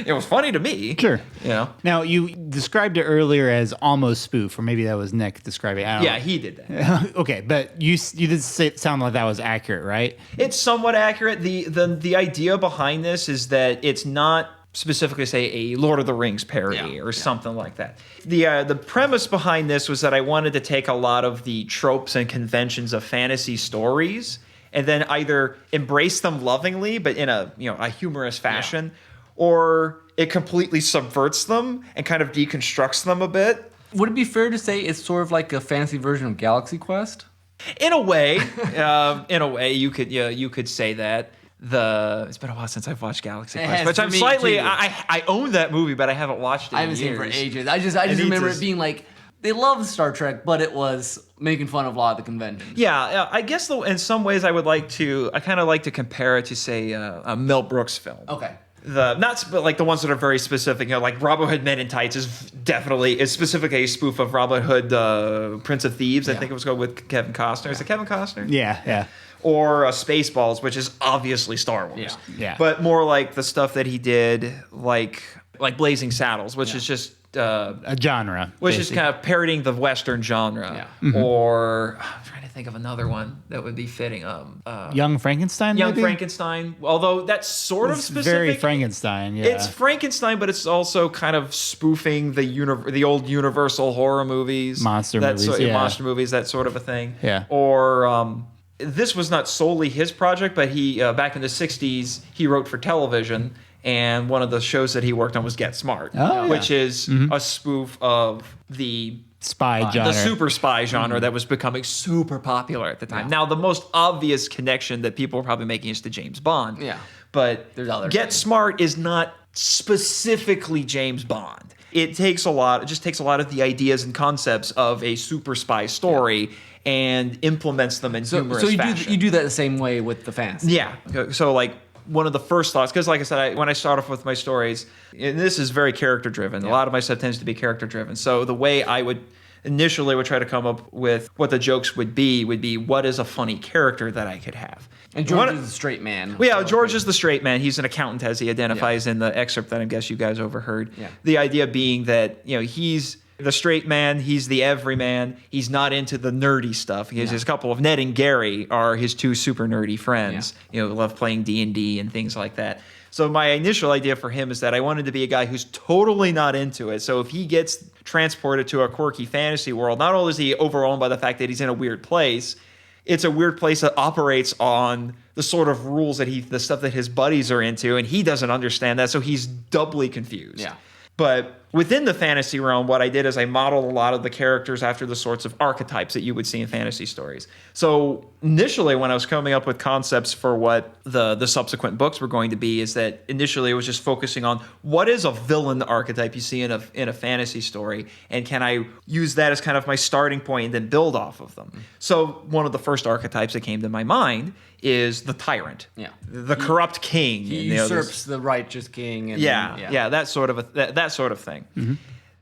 It was funny to me. Sure. You know. Now, you described it earlier as almost spoof, or maybe that was Nick describing it. I don't Yeah, know. he did that. Okay, but you did sound like that was accurate, right? It's somewhat accurate. The idea behind this is that it's not specifically, say, a Lord of the Rings parody or something like that. The premise behind this was that I wanted to take a lot of the tropes and conventions of fantasy stories and then either embrace them lovingly, but in a humorous fashion, or it completely subverts them and kind of deconstructs them a bit. Would it be fair to say it's sort of like a fantasy version of Galaxy Quest? In a way, you could say that. It's been a while since I've watched Galaxy Quest, which I'm slightly. I own that movie, but I haven't watched it. I haven't seen it for ages. I just remember it being like they love Star Trek, but it was making fun of a lot of the conventions. Yeah, I guess in some ways I kind of like to compare it to, say, a Mel Brooks film. Okay. But like the ones that are very specific, you know, like Robin Hood Men in Tights is specifically a spoof of Robin Hood, Prince of Thieves. I think it was called with Kevin Costner. Is it Kevin Costner? Yeah. Or Spaceballs, which is obviously Star Wars. Yeah. But more like the stuff that he did, like Blazing Saddles, which is just A genre. which is kind of parodying the Western genre. Yeah. Or I'm trying to think of another one that would be fitting. Young Frankenstein, Young maybe? Frankenstein, although that's sort of It's specific. very Frankenstein, yeah. It's Frankenstein, but it's also kind of spoofing the old Universal horror movies, Monster movies, monster movies, that sort of a thing. Yeah. Or this was not solely his project, but he back in the '60s he wrote for television, and one of the shows that he worked on was Get Smart, Oh, yeah. which is a spoof of the Spy genre. the super spy genre that was becoming super popular at the time. Now, the most obvious connection that people were probably making is to James Bond. Yeah. But There's other Get things. Smart is not specifically James Bond. It takes a lot of the ideas and concepts of a super spy story and implements them in humorous fashion. You do that the same way with the fantasy. Yeah. So like one of the first thoughts, because like I said, when I start off with my stories, and this is very character driven. A lot of my stuff tends to be character driven. So the way I would initially try to come up with what the jokes would be what is a funny character that I could have. And George is the straight man. Well, yeah, George is the straight man. He's an accountant, as he identifies in the excerpt that I guess you guys overheard. Yeah. The idea being that, you know, he's The straight man, he's the everyman. He's not into the nerdy stuff. He has his couple of Ned and Gary are his two super nerdy friends. You know, love playing D&D and things like that. So my initial idea for him is that I wanted to be a guy who's totally not into it. So if he gets transported to a quirky fantasy world, not only is he overwhelmed by the fact that he's in a weird place, it's a weird place that operates on the sort of rules that the stuff that his buddies are into, and he doesn't understand that, so he's doubly confused. Yeah. But within the fantasy realm, what I did is I modeled a lot of the characters after the sorts of archetypes that you would see in fantasy stories. So initially, when I was coming up with concepts for what the subsequent books were going to be, is that initially it was just focusing on what is a villain archetype you see in a fantasy story, and can I use that as kind of my starting point and then build off of them. So one of the first archetypes that came to my mind is the tyrant, the corrupt king. He usurps the righteous king. And, that sort of thing. Mm-hmm.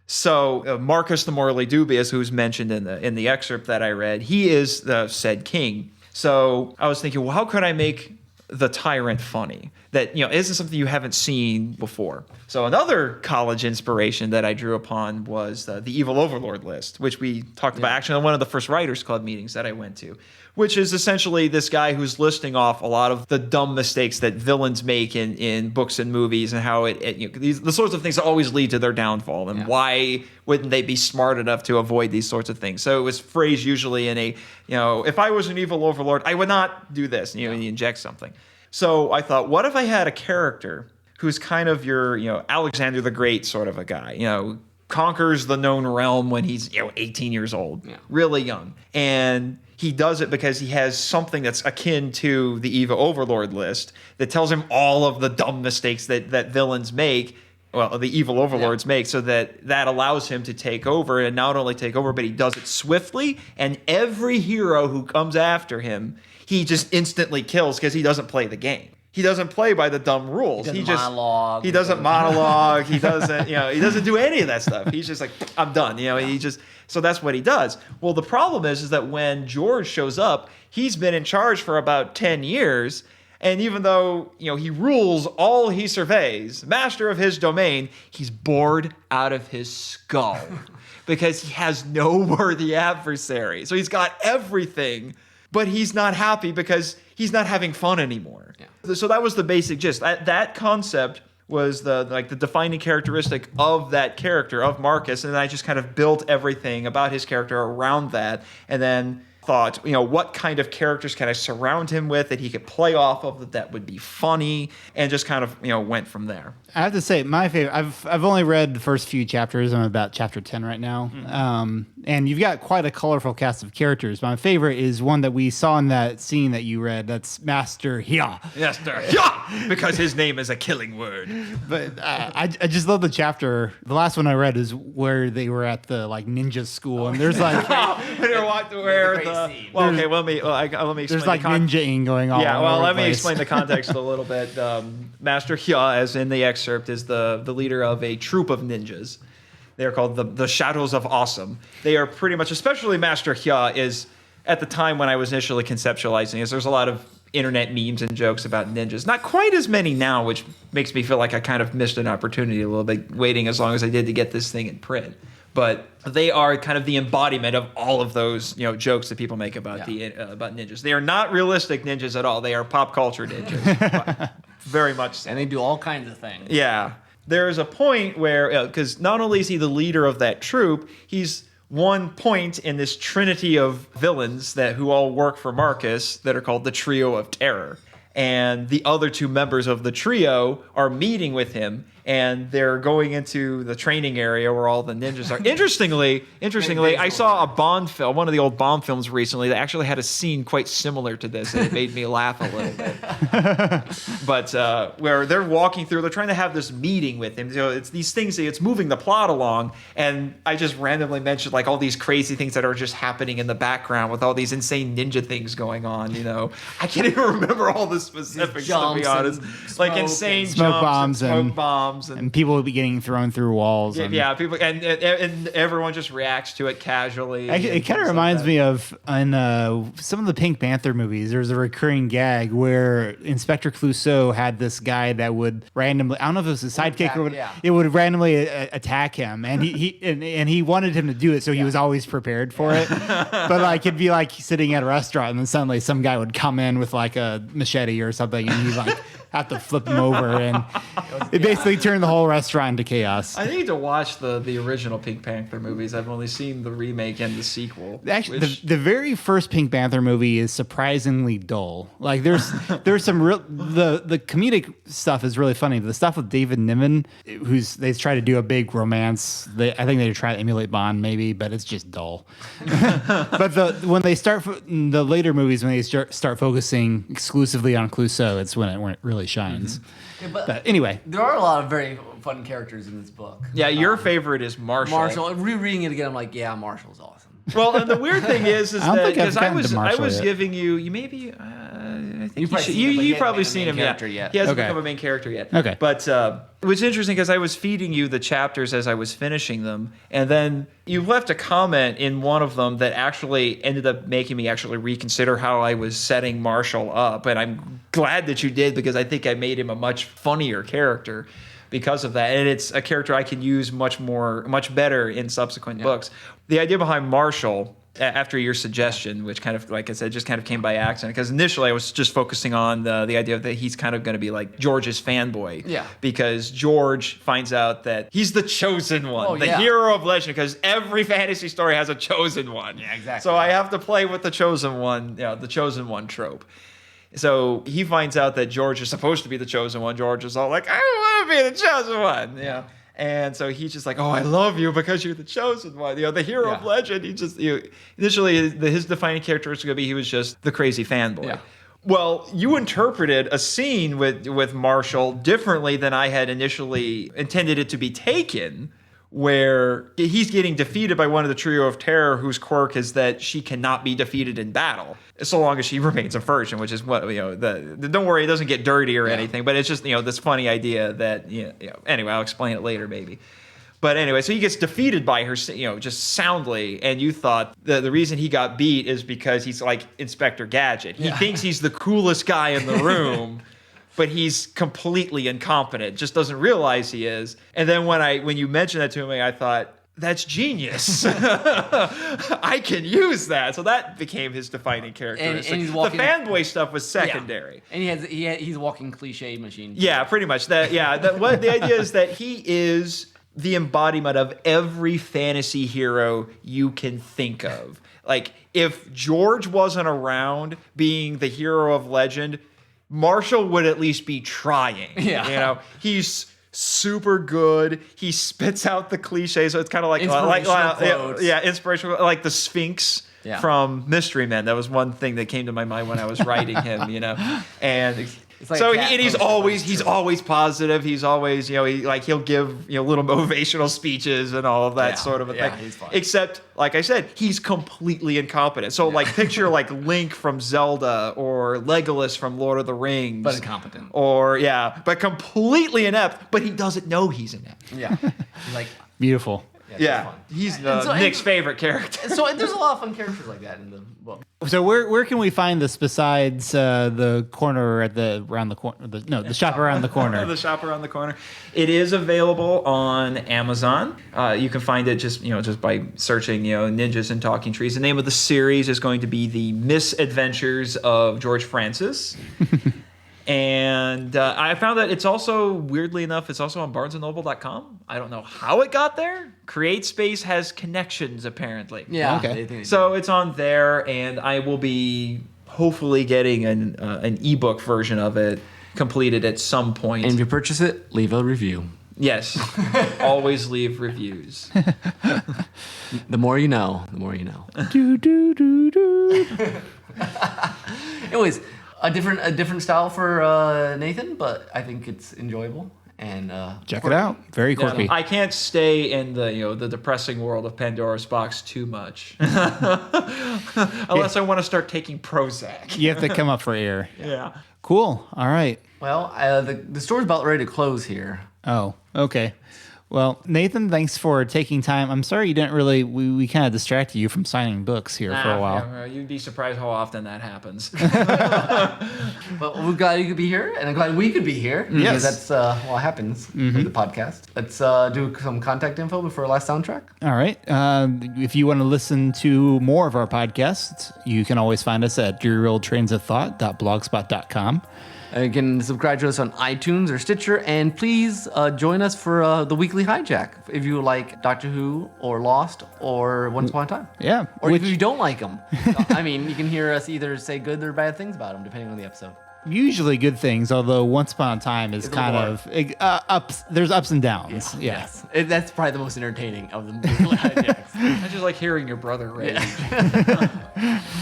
So Marcus the Morally Dubious, who's mentioned in the excerpt that I read, he is the said king. So I was thinking, well, how could I make the tyrant funny? That, you know, isn't something you haven't seen before. So another college inspiration that I drew upon was the Evil Overlord list, which we talked about actually on one of the first Writers Club meetings that I went to, which is essentially this guy who's listing off a lot of the dumb mistakes that villains make in books and movies, and how the sorts of things that always lead to their downfall, and why wouldn't they be smart enough to avoid these sorts of things. So it was phrased usually in a, if I was an evil overlord, I would not do this, and you inject something. So I thought, what if I had a character who's kind of your, Alexander the Great sort of a guy, conquers the known realm when he's, 18 years old, really young. And he does it because he has something that's akin to the Evil Overlord list that tells him all of the dumb mistakes that villains make, well, the evil overlords make, so that allows him to take over, and not only take over, but he does it swiftly, and every hero who comes after him, he just instantly kills because he doesn't play the game. He doesn't play by the dumb rules. He doesn't monologue. He doesn't monologue. He doesn't do any of that stuff. He's just like, I'm done. So that's what he does. Well, the problem is that when George shows up, he's been in charge for about 10 years. And even though, he rules all he surveys, master of his domain, he's bored out of his skull because he has no worthy adversary. So he's got everything, but he's not happy because he's not having fun anymore. Yeah. So that was the basic gist. That concept was the defining characteristic of that character, of Marcus, and then I just kind of built everything about his character around that, and then thought, what kind of characters can I surround him with that he could play off of that would be funny, and just kind of, went from there. I have to say, my favorite, I've only read the first few chapters. I'm about chapter 10 right now. Mm-hmm. And you've got quite a colorful cast of characters. My favorite is one that we saw in that scene that you read. That's Master Hya. Master Hya! Because his name is a killing word. But I just love the chapter. The last one I read is where they were at the ninja school, and there's let me explain. There's ninja-ing going on. Yeah, well, let me explain the context a little bit. Master Hya, as in the excerpt, is the leader of a troop of ninjas. They're called the Shadows of Awesome. They are pretty much, especially Master Hya is, at the time when I was initially conceptualizing this, there's a lot of internet memes and jokes about ninjas. Not quite as many now, which makes me feel like I kind of missed an opportunity a little bit, waiting as long as I did to get this thing in print. But they are kind of the embodiment of all of those, jokes that people make about about ninjas. They are not realistic ninjas at all. They are pop culture ninjas, very much so. And they do all kinds of things. Yeah, there is a point where, because not only is he the leader of that troop, he's one point in this trinity of villains who all work for Marcus that are called the Trio of Terror. And the other two members of the trio are meeting with him, and they're going into the training area where all the ninjas are. Interestingly, I saw a Bond film, one of the old Bond films recently, that actually had a scene quite similar to this, and it made me laugh a little bit. But where they're walking through, they're trying to have this meeting with him. It's these things, it's moving the plot along, and I just randomly mentioned all these crazy things that are just happening in the background with all these insane ninja things going on. I can't even remember all the specifics, to be honest. Insane smoke jumps bombs and smoke bombs. bombs and people would be getting thrown through walls. yeah, people and everyone just reacts to it casually. Actually, it kind of reminds me of in some of the Pink Panther movies. There's a recurring gag where Inspector Clouseau had this guy that would randomly, I don't know if it was his sidekick or what, it would randomly attack him, and he wanted him to do it, so he was always prepared for it. But like it'd be like sitting at a restaurant, and then suddenly some guy would come in with like a machete or something, and he'd like have to flip him over, and it basically turned the whole restaurant into chaos. I need to watch the original Pink Panther movies. I've only seen the remake and the sequel. Actually, the very first Pink Panther movie is surprisingly dull. Like there's some real the comedic stuff is really funny. The stuff with David Niven, they try to do a big romance. I think they try to emulate Bond maybe, but it's just dull. But when they start the later movies, when they start focusing exclusively on Clouseau, it's when it really shines. Yeah, but anyway, there are a lot of very fun characters in this book. Yeah, your favorite is Marshall. Marshall. Rereading it again, I'm like, yeah, Marshall's awesome. Well, and the weird thing is I don't that think I've because I gotten to was Marshall yet. giving you maybe I think You've you've probably probably seen seen him, him. but he hasn't become a main character yet. He hasn't Okay. become a main character yet. Okay. But it was interesting because I was feeding you the chapters as I was finishing them, and then you left a comment in one of them that actually ended up making me actually reconsider how I was setting Marshall up, and I'm glad that you did because I think I made him a much funnier character because of that, and it's a character I can use much better in subsequent books. The idea behind Marshall, after your suggestion, which kind of, like I said, just kind of came by accident, because initially I was just focusing on the idea that he's kind of going to be like George's fanboy. Yeah. Because George finds out that he's the chosen one, the yeah. hero of legend, because every fantasy story has a chosen one. Yeah, exactly. So I have to play with the chosen one, the chosen one trope. So he finds out that George is supposed to be the chosen one. George is all like, I don't want to be the chosen one. Yeah. And so he's just like, oh, I love you because you're the chosen one. The hero of legend. He just, initially his defining characteristic was going to be he was just the crazy fanboy. Yeah. Well, you interpreted a scene with Marshall differently than I had initially intended it to be taken, where he's getting defeated by one of the trio of terror whose quirk is that she cannot be defeated in battle so long as she remains a virgin, which is what, don't worry, it doesn't get dirty or anything, but it's just, this funny idea that, anyway, I'll explain it later maybe. But anyway, so he gets defeated by her, just soundly, and you thought the reason he got beat is because he's like Inspector Gadget. He thinks he's the coolest guy in the room. But he's completely incompetent, just doesn't realize he is. And then when you mentioned that to me, I thought, that's genius. I can use that. So that became his defining characteristic. And he's the walking, fanboy stuff was secondary. Yeah. And he's a walking cliche machine. Yeah, pretty much. The idea is that he is the embodiment of every fantasy hero you can think of. Like, if George wasn't around being the hero of legend, Marshall would at least be trying. Yeah. He's super good. He spits out the cliches. So it's kind of like Inspirational quotes. Inspirational, like the Sphinx from Mystery Men. That was one thing that came to my mind when I was writing him. And It's like so a cat he's poster, always positive. He's always he'll give little motivational speeches and all of that sort of a thing. He's fun. Except, like I said, he's completely incompetent. So like picture like Link from Zelda or Legolas from Lord of the Rings, But incompetent. or but completely inept. But he doesn't know he's inept. Yeah. He's like, beautiful. Yeah, he's Nick's favorite character. so there's a lot of fun characters like that in the book. So where can we find this besides the corner around the corner? The shop around the corner. The shop around the corner. It is available on Amazon. You can find it just by searching Ninjas and Talking Trees. The name of the series is going to be The Misadventures of George Francis. And I found that it's also, weirdly enough, it's also on BarnesandNoble.com. I don't know how it got there. CreateSpace has connections, apparently. Yeah. Okay. So it's on there, and I will be hopefully getting an ebook version of it completed at some point. And if you purchase it, leave a review. Yes. Always leave reviews. The more you know, the more you know. Do do do do. Anyways, a different style for Nathan, but I think it's enjoyable. And Check it out. Very quirky. I can't stay in the depressing world of Pandora's Box too much, unless I want to start taking Prozac. You have to come up for air. Yeah. Cool. All right. Well, the store's about ready to close here. Oh, okay. Well, Nathan, thanks for taking time. I'm sorry you didn't really, we kind of distracted you from signing books here for a while. Yeah, you'd be surprised how often that happens. But we're glad you could be here, and I'm glad we could be here. Yes. Because that's what happens with the podcast. Let's do some contact info before our last soundtrack. All right. If you want to listen to more of our podcasts, you can always find us at derailedtrainsofthought.blogspot.com. And you can subscribe to us on iTunes or Stitcher, and please join us for the weekly hijack if you like Doctor Who or Lost or Once Upon a Time. Yeah. Or if you don't like them. I mean, you can hear us either say good or bad things about them, depending on the episode. Usually good things, although Once Upon a Time is It's a kind little of ups. There's ups and downs. Yeah. Yes. That's probably the most entertaining of the weekly hijacks. I just like hearing your brother rage.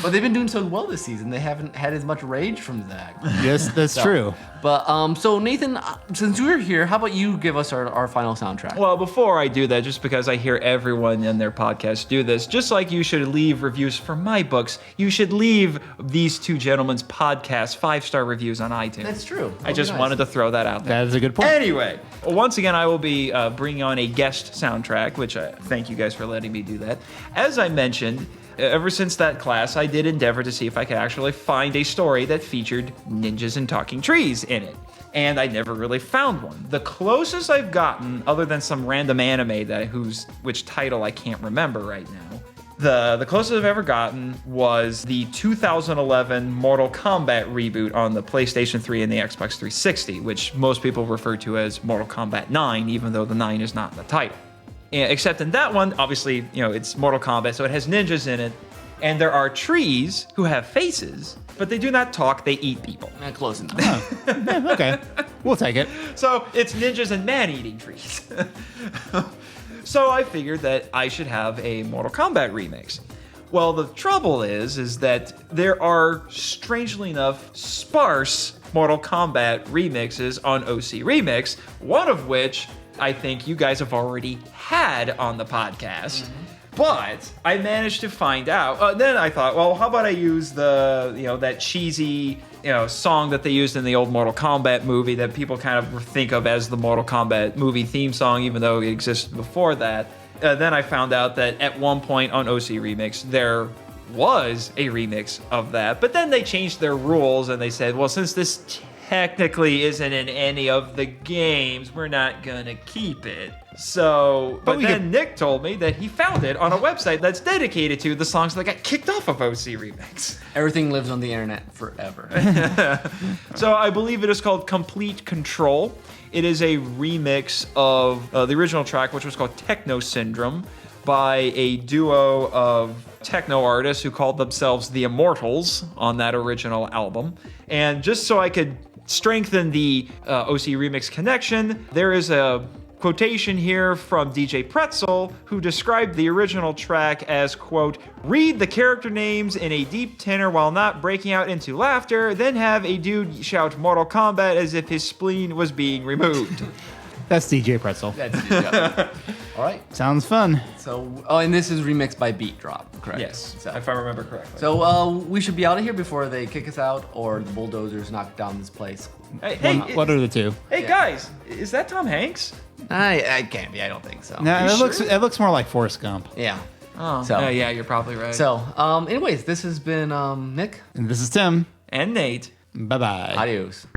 But they've been doing so well this season. They haven't had as much rage from Zach. Yes, that's true. But so Nathan, since we're here, how about you give us our final soundtrack? Well, before I do that, just because I hear everyone in their podcast do this, just like you should leave reviews for my books, you should leave these two gentlemen's podcasts 5-star reviews on iTunes. That's true. I just wanted to throw that out there. That is a good point. Anyway, once again, I will be bringing on a guest soundtrack, which I thank you guys for letting me do that. As I mentioned, ever since that class, I did endeavor to see if I could actually find a story that featured ninjas and talking trees in it. And I never really found one. The closest I've gotten, other than some random anime which title I can't remember right now, the closest I've ever gotten was the 2011 Mortal Kombat reboot on the PlayStation 3 and the Xbox 360, which most people refer to as Mortal Kombat 9, even though the 9 is not in the title. Except in that one, obviously, it's Mortal Kombat, so it has ninjas in it, and there are trees who have faces, but they do not talk, they eat people. Close enough. Yeah, okay. We'll take it. So it's ninjas and man-eating trees. So I figured that I should have a Mortal Kombat remix. Well, the trouble is that there are, strangely enough, sparse Mortal Kombat remixes on OC Remix, one of which I think you guys have already had on the podcast. Mm-hmm. But I managed to find out. Then I thought, well, how about I use that cheesy, song that they used in the old Mortal Kombat movie that people kind of think of as the Mortal Kombat movie theme song, even though it existed before that. Then I found out that at one point on OC Remix, there was a remix of that. But then they changed their rules and they said, well, since this technically isn't in any of the games, we're not gonna keep it. So, but then Nick told me that he found it on a website that's dedicated to the songs that got kicked off of OC Remix. Everything lives on the internet forever. So I believe it is called Complete Control. It is a remix of the original track, which was called Techno Syndrome, by a duo of techno artists who called themselves the Immortals on that original album. And just so I could strengthen the OC Remix connection, there is a quotation here from DJ Pretzel, who described the original track as, quote, read the character names in a deep tenor while not breaking out into laughter, then have a dude shout Mortal Kombat as if his spleen was being removed. That's DJ Pretzel. All right. Sounds fun. So, and this is remixed by Beat Drop, correct? Yes, So, if I remember correctly. so we should be out of here before they kick us out or the bulldozers knock down this place. What are the two? Hey guys, is that Tom Hanks? I can't be. I don't think so. No, you it looks more like Forrest Gump. Yeah. Oh, So- yeah, you're probably right. So, anyways, this has been Nick. And this is Tim. And Nate. Bye-bye. Adios.